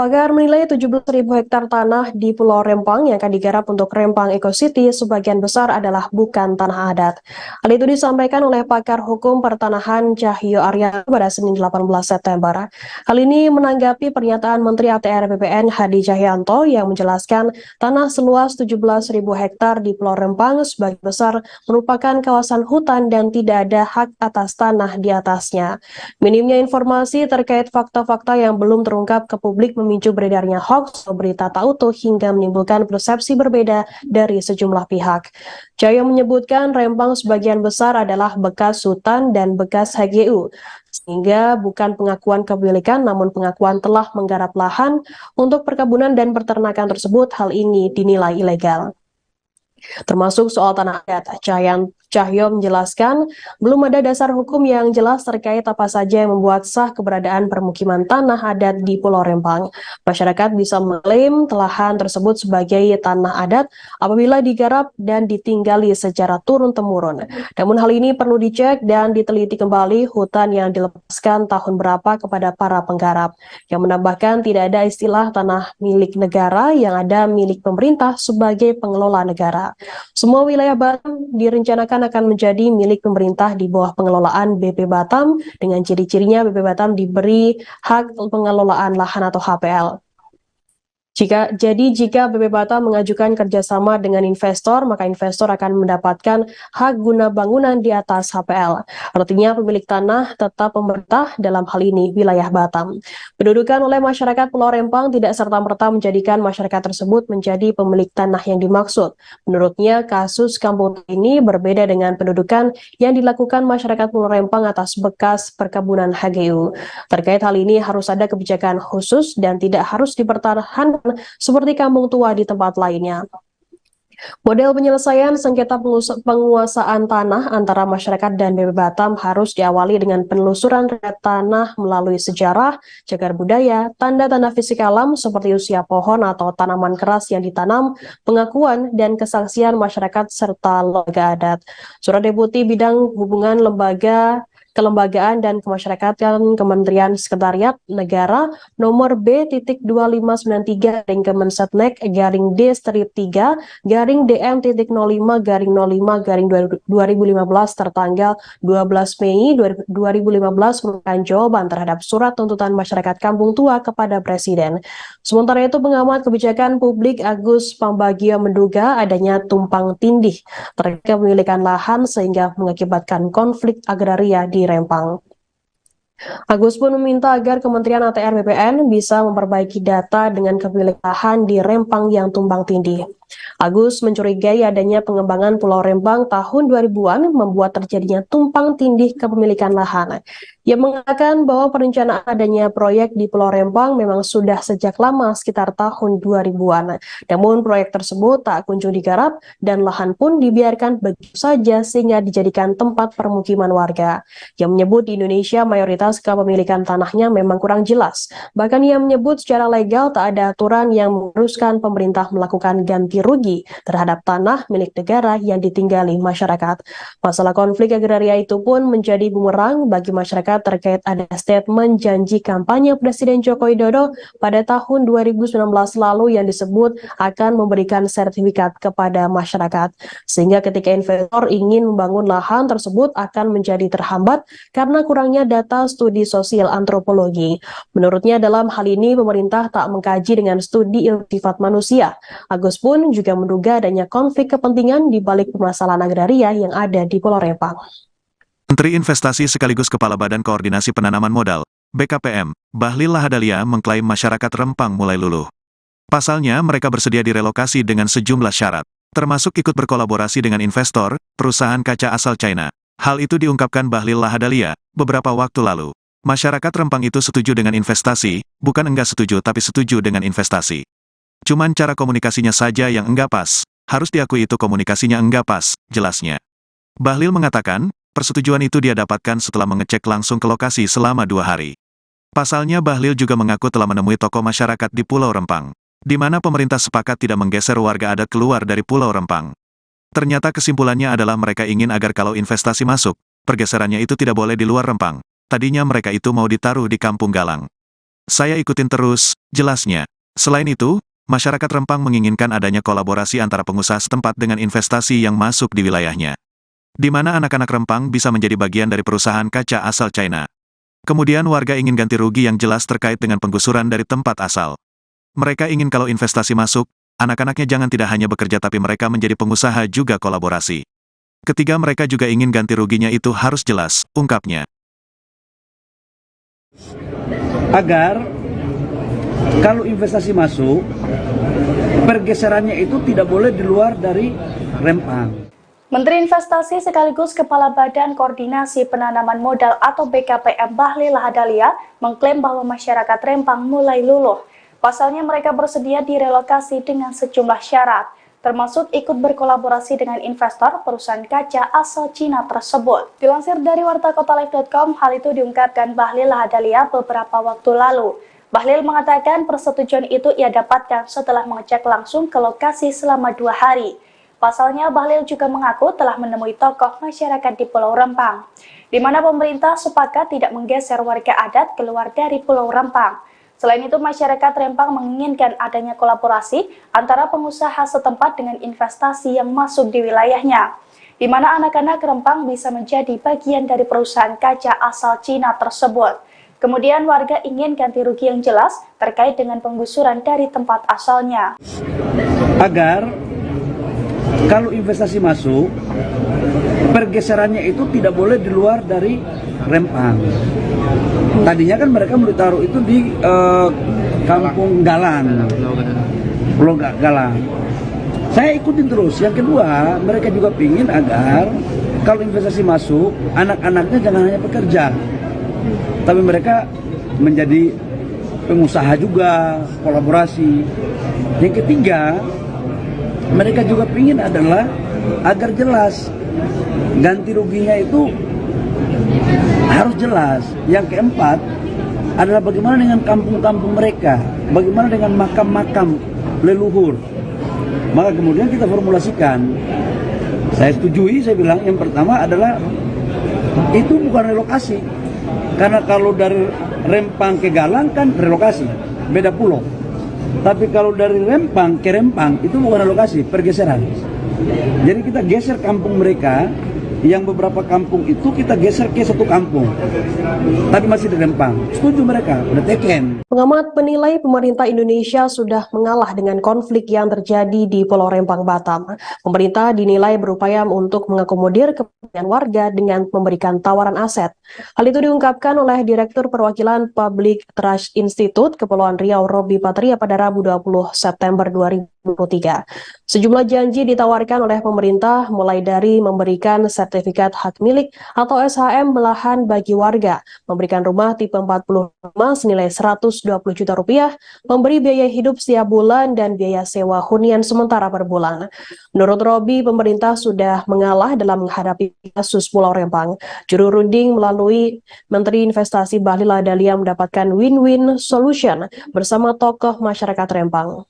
Pakar menilai 17.000 hektar tanah di Pulau Rempang yang akan digarap untuk Rempang Eco City sebagian besar adalah bukan tanah adat. Hal itu disampaikan oleh pakar hukum pertanahan Cahyo Arya pada Senin 18 September. Hal ini menanggapi pernyataan Menteri ATR BPN Hadi Cahyanto yang menjelaskan tanah seluas 17.000 hektar di Pulau Rempang sebagian besar merupakan kawasan hutan dan tidak ada hak atas tanah di atasnya. Minimnya informasi terkait fakta-fakta yang belum terungkap ke publik memicu beredarnya hoax atau berita tak utuh hingga menimbulkan persepsi berbeda dari sejumlah pihak. Cahyo menyebutkan Rempang sebagian besar adalah bekas hutan dan bekas HGU, sehingga bukan pengakuan kepemilikan namun pengakuan telah menggarap lahan untuk perkebunan dan peternakan tersebut. Hal ini dinilai ilegal. Termasuk soal tanah adat, Cahyo menjelaskan belum ada dasar hukum yang jelas terkait apa saja yang membuat sah keberadaan permukiman tanah adat di Pulau Rempang. Masyarakat bisa mengklaim lahan tersebut sebagai tanah adat apabila digarap dan ditinggali secara turun-temurun. Namun hal ini perlu dicek dan diteliti kembali hutan yang dilepaskan tahun berapa kepada para penggarap. Yang menambahkan tidak ada istilah tanah milik negara, yang ada milik pemerintah sebagai pengelola negara. Semua wilayah Batam direncanakan akan menjadi milik pemerintah di bawah pengelolaan BP Batam, dengan ciri-cirinya BP Batam diberi hak pengelolaan lahan atau HPL. Jika BP Batam mengajukan kerjasama dengan investor, maka investor akan mendapatkan hak guna bangunan di atas HPL. Artinya pemilik tanah tetap pemerintah, dalam hal ini wilayah Batam. Pendudukan oleh masyarakat Pulau Rempang tidak serta-merta menjadikan masyarakat tersebut menjadi pemilik tanah yang dimaksud. Menurutnya, kasus kampung ini berbeda dengan pendudukan yang dilakukan masyarakat Pulau Rempang atas bekas perkebunan HGU. Terkait hal ini harus ada kebijakan khusus dan tidak harus dipertahankan seperti kampung tua di tempat lainnya. Model penyelesaian sengketa penguasaan tanah antara masyarakat dan BP Batam harus diawali dengan penelusuran riwayat tanah melalui sejarah, cagar budaya, tanda-tanda fisik alam seperti usia pohon atau tanaman keras yang ditanam, pengakuan dan kesaksian masyarakat serta lembaga adat. Surat Deputi Bidang Hubungan Kelembagaan dan Kemasyarakatan Kementerian Sekretariat Negara nomor B.259-3/DM-5/DM-05/05/2015 tertanggal 12 Mei 2015 merupakan jawaban terhadap surat tuntutan masyarakat Kampung Tua kepada Presiden. Sementara itu, pengamat kebijakan publik Agus Pambagio menduga adanya tumpang tindih terkait kepemilikan lahan sehingga mengakibatkan konflik agraria di Rempang. Agus pun meminta agar Kementerian ATR BPN bisa memperbaiki data dengan kepemilikan lahan di Rempang yang tumpang tindih. Agus mencurigai adanya pengembangan Pulau Rempang tahun 2000-an membuat terjadinya tumpang tindih kepemilikan lahan. Ia mengatakan bahwa perencanaan adanya proyek di Pulau Rempang memang sudah sejak lama, sekitar tahun 2000-an. Namun proyek tersebut tak kunjung digarap dan lahan pun dibiarkan begitu saja sehingga dijadikan tempat permukiman warga. Ia menyebut di Indonesia mayoritas kepemilikan tanahnya memang kurang jelas. Bahkan ia menyebut secara legal tak ada aturan yang mengharuskan pemerintah melakukan ganti rugi terhadap tanah milik negara yang ditinggali masyarakat. Masalah konflik agraria itu pun menjadi bumerang bagi masyarakat terkait ada statement janji kampanye Presiden Joko Widodo pada tahun 2019 lalu yang disebut akan memberikan sertifikat kepada masyarakat. Sehingga ketika investor ingin membangun lahan tersebut akan menjadi terhambat karena kurangnya data studi sosial antropologi. Menurutnya dalam hal ini pemerintah tak mengkaji dengan studi ilmu sifat manusia. Agus pun juga menduga adanya konflik kepentingan di balik permasalahan agraria yang ada di Pulau Rempang. Menteri Investasi sekaligus Kepala Badan Koordinasi Penanaman Modal, BKPM, Bahlil Lahadalia mengklaim masyarakat Rempang mulai luluh. Pasalnya mereka bersedia direlokasi dengan sejumlah syarat, termasuk ikut berkolaborasi dengan investor, perusahaan kaca asal China. Hal itu diungkapkan Bahlil Lahadalia beberapa waktu lalu. Masyarakat Rempang itu setuju dengan investasi, bukan enggak setuju tapi setuju dengan investasi. Cuman cara komunikasinya saja yang enggak pas, harus diakui itu komunikasinya enggak pas, jelasnya. Bahlil mengatakan, persetujuan itu dia dapatkan setelah mengecek langsung ke lokasi selama 2 hari. Pasalnya Bahlil juga mengaku telah menemui tokoh masyarakat di Pulau Rempang, di mana pemerintah sepakat tidak menggeser warga adat keluar dari Pulau Rempang. Ternyata kesimpulannya adalah mereka ingin agar kalau investasi masuk, pergeserannya itu tidak boleh di luar Rempang. Tadinya mereka itu mau ditaruh di Kampung Galang. Saya ikutin terus, jelasnya. Selain itu, masyarakat Rempang menginginkan adanya kolaborasi antara pengusaha setempat dengan investasi yang masuk di wilayahnya, di mana anak-anak Rempang bisa menjadi bagian dari perusahaan kaca asal China. Kemudian warga ingin ganti rugi yang jelas terkait dengan penggusuran dari tempat asal. Mereka ingin kalau investasi masuk, anak-anaknya jangan tidak hanya bekerja tapi mereka menjadi pengusaha juga kolaborasi. Ketiga mereka juga ingin ganti ruginya itu harus jelas, ungkapnya. Agar kalau investasi masuk, pergeserannya itu tidak boleh di luar dari Rempang. Menteri Investasi sekaligus Kepala Badan Koordinasi Penanaman Modal atau BKPM Bahlil Lahadalia mengklaim bahwa masyarakat Rempang mulai luluh. Pasalnya mereka bersedia direlokasi dengan sejumlah syarat, termasuk ikut berkolaborasi dengan investor perusahaan kaca asal Cina tersebut. Dilansir dari wartakotalive.com, hal itu diungkapkan Bahlil Lahadalia beberapa waktu lalu. Bahlil mengatakan persetujuan itu ia dapatkan setelah mengecek langsung ke lokasi selama 2 hari. Pasalnya, Bahlil juga mengaku telah menemui tokoh masyarakat di Pulau Rempang, di mana pemerintah sepakat tidak menggeser warga adat keluar dari Pulau Rempang. Selain itu, masyarakat Rempang menginginkan adanya kolaborasi antara pengusaha setempat dengan investasi yang masuk di wilayahnya, di mana anak-anak Rempang bisa menjadi bagian dari perusahaan kaca asal Cina tersebut. Kemudian warga ingin ganti rugi yang jelas terkait dengan penggusuran dari tempat asalnya. Agar kalau investasi masuk, pergeserannya itu tidak boleh di luar dari Rempang. Tadinya kan mereka mau ditaruh itu di Kampung Galang, Pulau Galang. Saya ikutin terus. Yang kedua, mereka juga ingin agar kalau investasi masuk, anak-anaknya jangan hanya pekerja, tapi mereka menjadi pengusaha juga, kolaborasi. Yang ketiga, mereka juga ingin adalah agar jelas ganti ruginya itu harus jelas. Yang keempat adalah bagaimana dengan kampung-kampung mereka, bagaimana dengan makam-makam leluhur. Maka kemudian kita formulasikan. Saya setujui, saya bilang yang pertama adalah itu bukan relokasi. Karena kalau dari Rempang ke Galang kan relokasi, beda pulau. Tapi kalau dari Rempang ke Rempang itu bukan relokasi, pergeseran. Jadi kita geser kampung mereka, yang beberapa kampung itu kita geser ke satu kampung. Tapi masih di Rempang. Setuju mereka, udah teken. Pengamat menilai pemerintah Indonesia sudah mengalah dengan konflik yang terjadi di Pulau Rempang, Batam. Pemerintah dinilai berupaya untuk mengakomodir kepentingan warga dengan memberikan tawaran aset. Hal itu diungkapkan oleh Direktur Perwakilan Public Trust Institute Kepulauan Riau, Robby Patria pada Rabu 20 September 2023. Sejumlah janji ditawarkan oleh pemerintah mulai dari memberikan sertifikat hak milik atau SHM lahan bagi warga, memberikan rumah tipe 45 senilai 120 juta rupiah, memberi biaya hidup setiap bulan dan biaya sewa hunian sementara per bulan. Menurut Robby, pemerintah sudah mengalah dalam menghadapi kasus Pulau Rempang. Juru runding melalui Menteri Investasi Bahlil Lahadalia mendapatkan win-win solution bersama tokoh masyarakat Rempang.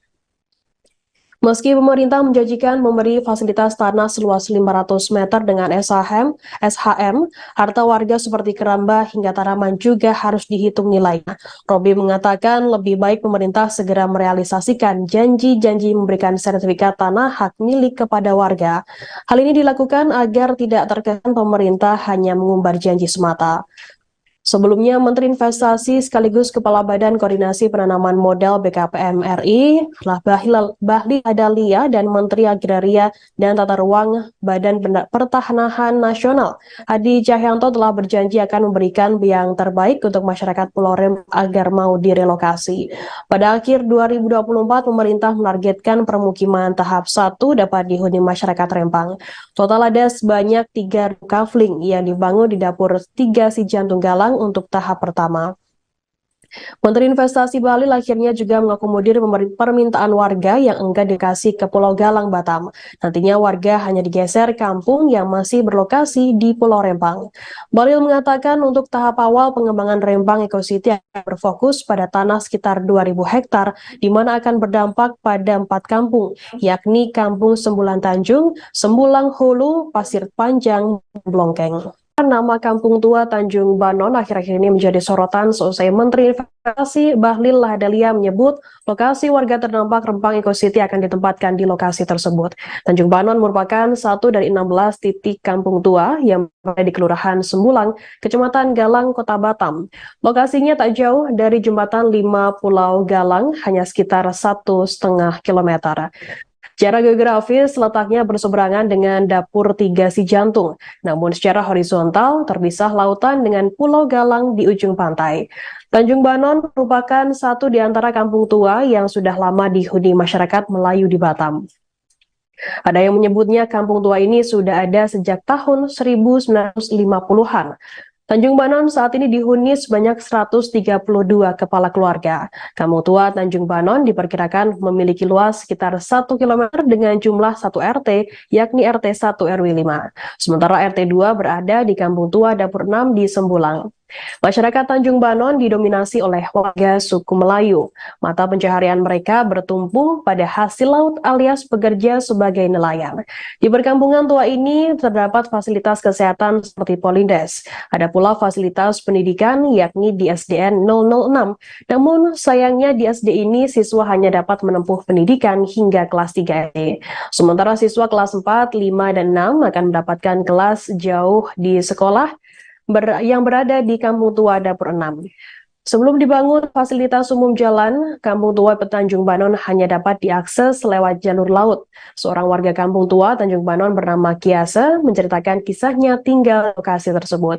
Meski pemerintah menjanjikan memberi fasilitas tanah seluas 500 meter dengan SHM, harta warga seperti keramba hingga tanaman juga harus dihitung nilainya. Robby mengatakan lebih baik pemerintah segera merealisasikan janji-janji memberikan sertifikat tanah hak milik kepada warga. Hal ini dilakukan agar tidak terkesan pemerintah hanya mengumbar janji semata. Sebelumnya, Menteri Investasi sekaligus Kepala Badan Koordinasi Penanaman Modal BKPM RI, Bahlil Lahadalia, dan Menteri Agraria dan Tata Ruang Badan Pertanahan Nasional, Hadi Cahyanto, telah berjanji akan memberikan yang terbaik untuk masyarakat Pulau Rempang agar mau direlokasi. Pada akhir 2024, pemerintah menargetkan permukiman tahap 1 dapat dihuni masyarakat Rempang. Total ada sebanyak 3 kafling yang dibangun di dapur 3 si Jantung Galang untuk tahap pertama. Menteri Investasi Bahlil akhirnya juga mengakomodir permintaan warga yang enggan dikasih ke Pulau Galang, Batam. Nantinya warga hanya digeser kampung yang masih berlokasi di Pulau Rempang. Bahlil mengatakan untuk tahap awal pengembangan Rempang Eco City akan berfokus pada tanah sekitar 2.000 hektar, di mana akan berdampak pada 4 kampung, yakni Kampung Sembulan Tanjung, Sembulang Hulu, Pasir Panjang, dan Blongkeng. Nama Kampung Tua Tanjung Banon akhir-akhir ini menjadi sorotan seusai Menteri Investasi Bahlil Lahadalia menyebut lokasi warga terdampak Rempang Eco City akan ditempatkan di lokasi tersebut. Tanjung Banon merupakan satu dari 16 titik kampung tua yang berada di Kelurahan Sembulang, Kecamatan Galang, Kota Batam. Lokasinya tak jauh dari Jembatan 5 Pulau Galang, hanya sekitar 1,5 kilometer. Secara geografis, letaknya berseberangan dengan dapur 3 si Jantung, namun secara horizontal terpisah lautan dengan Pulau Galang di ujung pantai. Tanjung Banon merupakan satu di antara kampung tua yang sudah lama dihuni masyarakat Melayu di Batam. Ada yang menyebutnya kampung tua ini sudah ada sejak tahun 1950-an. Tanjung Banon saat ini dihuni sebanyak 132 kepala keluarga. Kampung tua Tanjung Banon diperkirakan memiliki luas sekitar 1 km dengan jumlah 1 RT, yakni RT 1 RW 5. Sementara RT 2 berada di Kampung Tua Dapur 6 di Sembulang. Masyarakat Tanjung Banon didominasi oleh warga suku Melayu. Mata pencaharian mereka bertumpu pada hasil laut alias bekerja sebagai nelayan. Di perkampungan tua ini terdapat fasilitas kesehatan seperti Polindes. Ada pula fasilitas pendidikan yakni di SDN 006. Namun sayangnya di SD ini siswa hanya dapat menempuh pendidikan hingga kelas 3 SD. Sementara siswa kelas 4, 5, dan 6 akan mendapatkan kelas jauh di sekolah yang berada di Kampung Tua Dapur 6. Sebelum dibangun fasilitas umum jalan, Kampung Tua Tanjung Banon hanya dapat diakses lewat jalur laut. Seorang warga Kampung Tua Tanjung Banon bernama Kiasa menceritakan kisahnya tinggal di lokasi tersebut.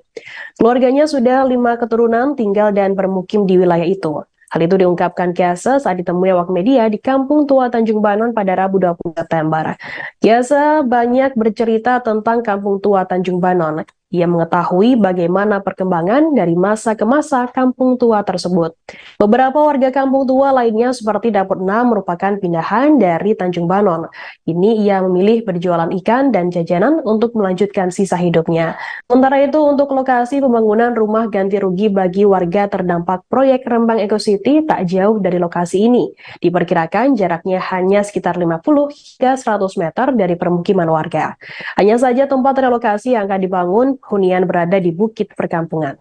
Keluarganya sudah 5 keturunan tinggal dan bermukim di wilayah itu. Hal itu diungkapkan Kiasa saat ditemui awak media di Kampung Tua Tanjung Banon pada Rabu 20 September. Kiasa banyak bercerita tentang Kampung Tua Tanjung Banon. Ia mengetahui bagaimana perkembangan dari masa ke masa kampung tua tersebut. Beberapa warga kampung tua lainnya seperti Dapur 6 merupakan pindahan dari Tanjung Banon. Ini ia memilih berjualan ikan dan jajanan untuk melanjutkan sisa hidupnya. Sementara itu untuk lokasi pembangunan rumah ganti rugi bagi warga terdampak proyek Rembang Eco City tak jauh dari lokasi ini. Diperkirakan jaraknya hanya sekitar 50 hingga 100 meter dari permukiman warga. Hanya saja tempat relokasi yang akan dibangun hunian berada di bukit perkampungan.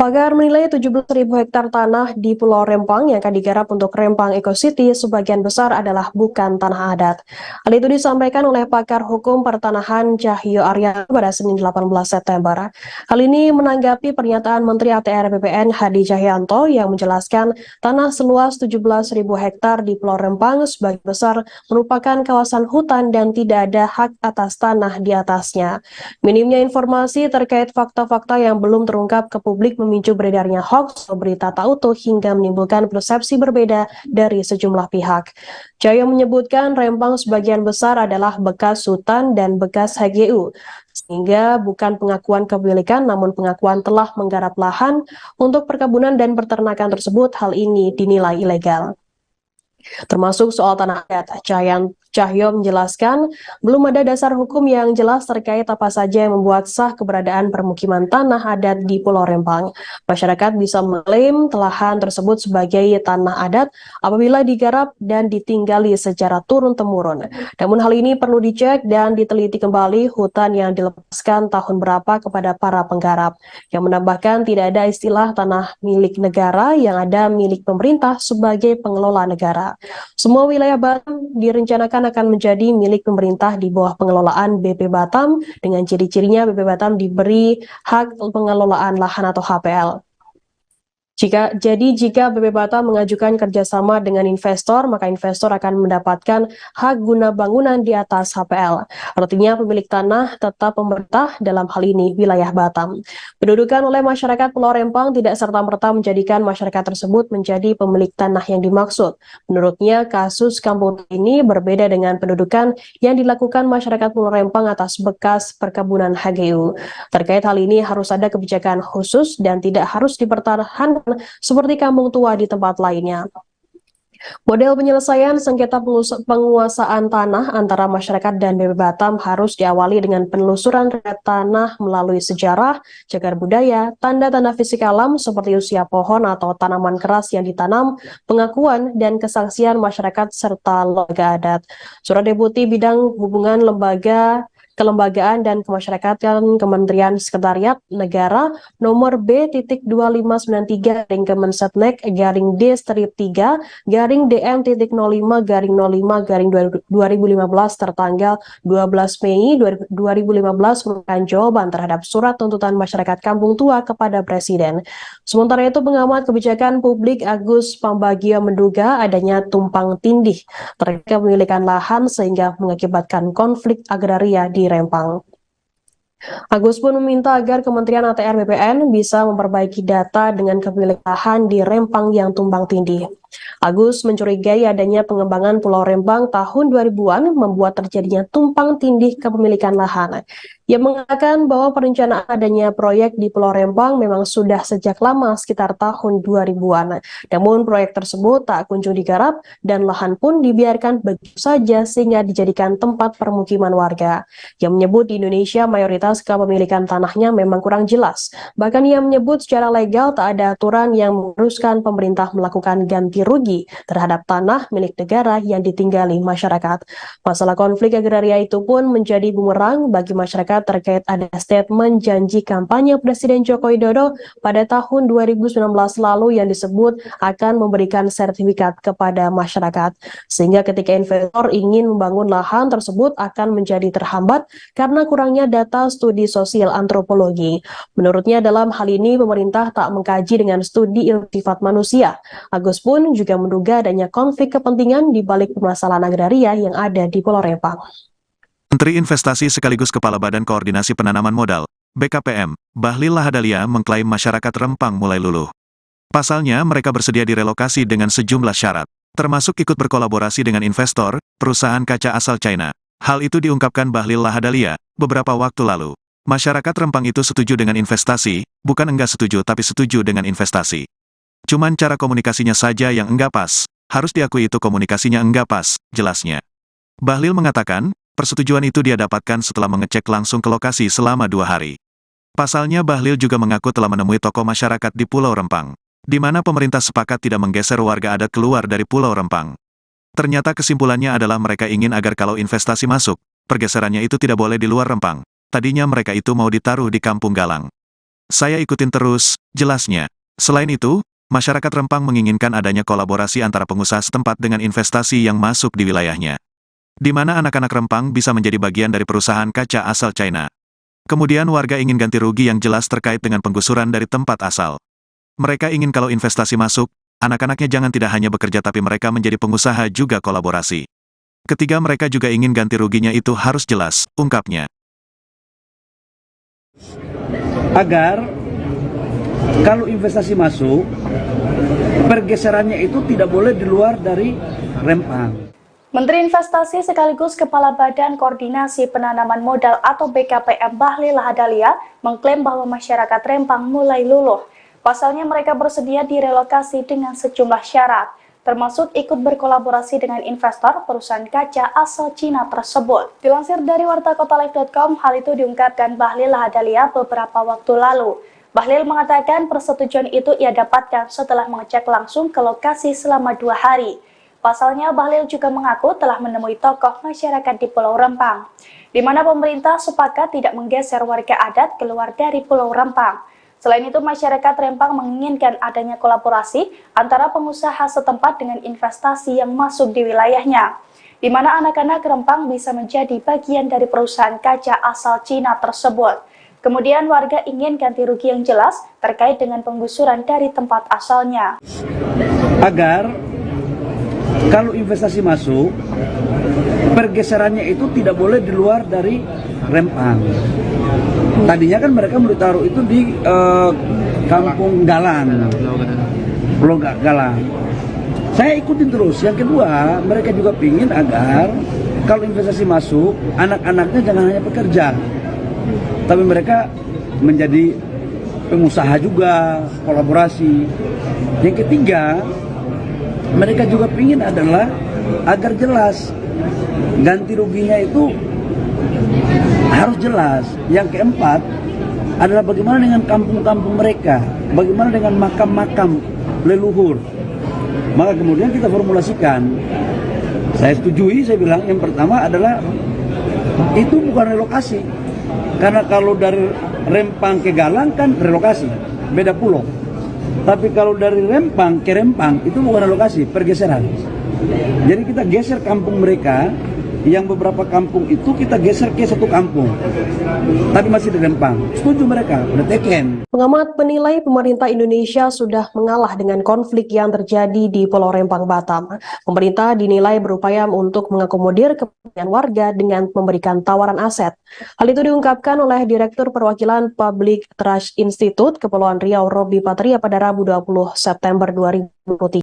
Pakar menilai 17.000 hektar tanah di Pulau Rempang yang akan digarap untuk Rempang Eco City sebagian besar adalah bukan tanah adat. Hal itu disampaikan oleh pakar hukum pertanahan Cahyo Arya pada Senin 18 September. Hal ini menanggapi pernyataan Menteri ATR BPN Hadi Cahyanto yang menjelaskan tanah seluas 17.000 hektar di Pulau Rempang sebagian besar merupakan kawasan hutan dan tidak ada hak atas tanah di atasnya. Minimnya informasi terkait fakta-fakta yang belum terungkap ke publik memicu beredarnya hoax atau berita tak utuh hingga menimbulkan persepsi berbeda dari sejumlah pihak. Jaya menyebutkan Rempang sebagian besar adalah bekas hutan dan bekas HGU, sehingga bukan pengakuan kepemilikan namun pengakuan telah menggarap lahan untuk perkebunan dan peternakan tersebut. Hal ini dinilai ilegal. Termasuk soal tanah adat, Cahyo menjelaskan belum ada dasar hukum yang jelas terkait apa saja yang membuat sah keberadaan permukiman tanah adat di Pulau Rempang. Masyarakat bisa mengklaim lahan tersebut sebagai tanah adat apabila digarap dan ditinggali secara turun-temurun. Namun hal ini perlu dicek dan diteliti kembali hutan yang dilepaskan tahun berapa kepada para penggarap. Yang menambahkan tidak ada istilah tanah milik negara, yang ada milik pemerintah sebagai pengelola negara. Semua wilayah Batam direncanakan akan menjadi milik pemerintah di bawah pengelolaan BP Batam, dengan ciri-cirinya BP Batam diberi hak pengelolaan lahan atau HPL. Jika BP Batam mengajukan kerjasama dengan investor, maka investor akan mendapatkan hak guna bangunan di atas HPL. Artinya pemilik tanah tetap pemerintah, dalam hal ini wilayah Batam. Pendudukan oleh masyarakat Pulau Rempang tidak serta-merta menjadikan masyarakat tersebut menjadi pemilik tanah yang dimaksud. Menurutnya, kasus kampung ini berbeda dengan pendudukan yang dilakukan masyarakat Pulau Rempang atas bekas perkebunan HGU. Terkait hal ini harus ada kebijakan khusus dan tidak harus dipertahankan seperti kampung tua di tempat lainnya. Model penyelesaian sengketa penguasaan tanah antara masyarakat dan BP Batam harus diawali dengan penelusuran riwayat tanah melalui sejarah, cagar budaya, tanda-tanda fisik alam seperti usia pohon atau tanaman keras yang ditanam, pengakuan dan kesaksian masyarakat serta lembaga adat. Surat Deputi Bidang Hubungan Lembaga Kelembagaan dan Kemasyarakatan Kementerian Sekretariat Negara nomor B.D.259-3/D/DM-5/DM-05/2015 tertanggal 12 Mei 2015 merupakan jawaban terhadap surat tuntutan masyarakat Kampung Tua kepada Presiden. Sementara itu, pengamat kebijakan publik Agus Pambagio menduga adanya tumpang tindih terkait kepemilikan lahan sehingga mengakibatkan konflik agraria di Rempang. Agus pun meminta agar Kementerian ATR BPN bisa memperbaiki data dengan kepemilikan lahan di Rempang yang tumpang tindih. Agus mencurigai adanya pengembangan Pulau Rempang tahun 2000-an membuat terjadinya tumpang tindih kepemilikan lahan. Ia mengatakan bahwa perencanaan adanya proyek di Pulau Rempang memang sudah sejak lama sekitar tahun 2000-an. Namun proyek tersebut tak kunjung digarap dan lahan pun dibiarkan begitu saja sehingga dijadikan tempat permukiman warga. Ia menyebut di Indonesia mayoritas kepemilikan tanahnya memang kurang jelas. Bahkan ia menyebut secara legal tak ada aturan yang mengharuskan pemerintah melakukan ganti rugi terhadap tanah milik negara yang ditinggali masyarakat. Masalah konflik agraria itu pun menjadi bumerang bagi masyarakat terkait ada statement janji kampanye Presiden Joko Widodo pada tahun 2019 lalu yang disebut akan memberikan sertifikat kepada masyarakat. Sehingga ketika investor ingin membangun lahan tersebut akan menjadi terhambat karena kurangnya data studi sosial antropologi. Menurutnya dalam hal ini pemerintah tak mengkaji dengan studi ilmu sifat manusia. Agus pun juga menduga adanya konflik kepentingan di balik permasalahan agraria yang ada di Pulau Rempang. Menteri Investasi sekaligus Kepala Badan Koordinasi Penanaman Modal, BKPM, Bahlil Lahadalia mengklaim masyarakat Rempang mulai luluh. Pasalnya mereka bersedia direlokasi dengan sejumlah syarat, termasuk ikut berkolaborasi dengan investor, perusahaan kaca asal China. Hal itu diungkapkan Bahlil Lahadalia beberapa waktu lalu. Masyarakat Rempang itu setuju dengan investasi, bukan enggak setuju tapi setuju dengan investasi. Cuman cara komunikasinya saja yang enggak pas, harus diakui itu komunikasinya enggak pas, jelasnya. Bahlil mengatakan, persetujuan itu dia dapatkan setelah mengecek langsung ke lokasi selama 2 hari. Pasalnya Bahlil juga mengaku telah menemui tokoh masyarakat di Pulau Rempang, di mana pemerintah sepakat tidak menggeser warga adat keluar dari Pulau Rempang. Ternyata kesimpulannya adalah mereka ingin agar kalau investasi masuk, pergeserannya itu tidak boleh di luar Rempang. Tadinya mereka itu mau ditaruh di Kampung Galang. Saya ikutin terus, jelasnya. Selain itu, masyarakat Rempang menginginkan adanya kolaborasi antara pengusaha setempat dengan investasi yang masuk di wilayahnya, di mana anak-anak Rempang bisa menjadi bagian dari perusahaan kaca asal China. Kemudian warga ingin ganti rugi yang jelas terkait dengan penggusuran dari tempat asal. Mereka ingin kalau investasi masuk, anak-anaknya jangan tidak hanya bekerja tapi mereka menjadi pengusaha juga kolaborasi. Ketiga mereka juga ingin ganti ruginya itu harus jelas, ungkapnya. Agar kalau investasi masuk, pergeserannya itu tidak boleh di luar dari Rempang. Menteri Investasi sekaligus Kepala Badan Koordinasi Penanaman Modal atau BKPM Bahlil Lahadalia mengklaim bahwa masyarakat Rempang mulai luluh. Pasalnya mereka bersedia direlokasi dengan sejumlah syarat, termasuk ikut berkolaborasi dengan investor perusahaan kaca asal Cina tersebut. Dilansir dari wartakotalive.com, hal itu diungkapkan Bahlil Lahadalia beberapa waktu lalu. Bahlil mengatakan persetujuan itu ia dapatkan setelah mengecek langsung ke lokasi selama 2 hari. Pasalnya, Bahlil juga mengaku telah menemui tokoh masyarakat di Pulau Rempang, di mana pemerintah sepakat tidak menggeser warga adat keluar dari Pulau Rempang. Selain itu, masyarakat Rempang menginginkan adanya kolaborasi antara pengusaha setempat dengan investasi yang masuk di wilayahnya, di mana anak-anak Rempang bisa menjadi bagian dari perusahaan kaca asal Cina tersebut. Kemudian warga ingin ganti rugi yang jelas terkait dengan penggusuran dari tempat asalnya. Agar kalau investasi masuk, pergeserannya itu tidak boleh di luar dari Rempang. Tadinya kan mereka mau ditaruh itu di Kampung Galang, Pulau Galang. Saya ikutin terus. Yang kedua, mereka juga ingin agar kalau investasi masuk, anak-anaknya jangan hanya bekerja, tapi mereka menjadi pengusaha juga, kolaborasi. Yang ketiga, mereka juga ingin adalah agar jelas ganti ruginya itu harus jelas. Yang keempat adalah bagaimana dengan kampung-kampung mereka, bagaimana dengan makam-makam leluhur. Maka kemudian kita formulasikan. Saya setujui, saya bilang yang pertama adalah itu bukan relokasi. Karena kalau dari Rempang ke Galang kan relokasi, beda pulau. Tapi kalau dari Rempang ke Rempang itu bukan relokasi, pergeseran. Jadi kita geser kampung mereka, yang beberapa kampung itu kita geser ke satu kampung, tapi masih di Rempang. Setuju mereka, udah teken. Pengamat menilai pemerintah Indonesia sudah mengalah dengan konflik yang terjadi di Pulau Rempang, Batam. Pemerintah dinilai berupaya untuk mengakomodir kepentingan warga dengan memberikan tawaran aset. Hal itu diungkapkan oleh Direktur Perwakilan Public Trust Institute Kepulauan Riau, Robi Patria pada Rabu 20 September 2023.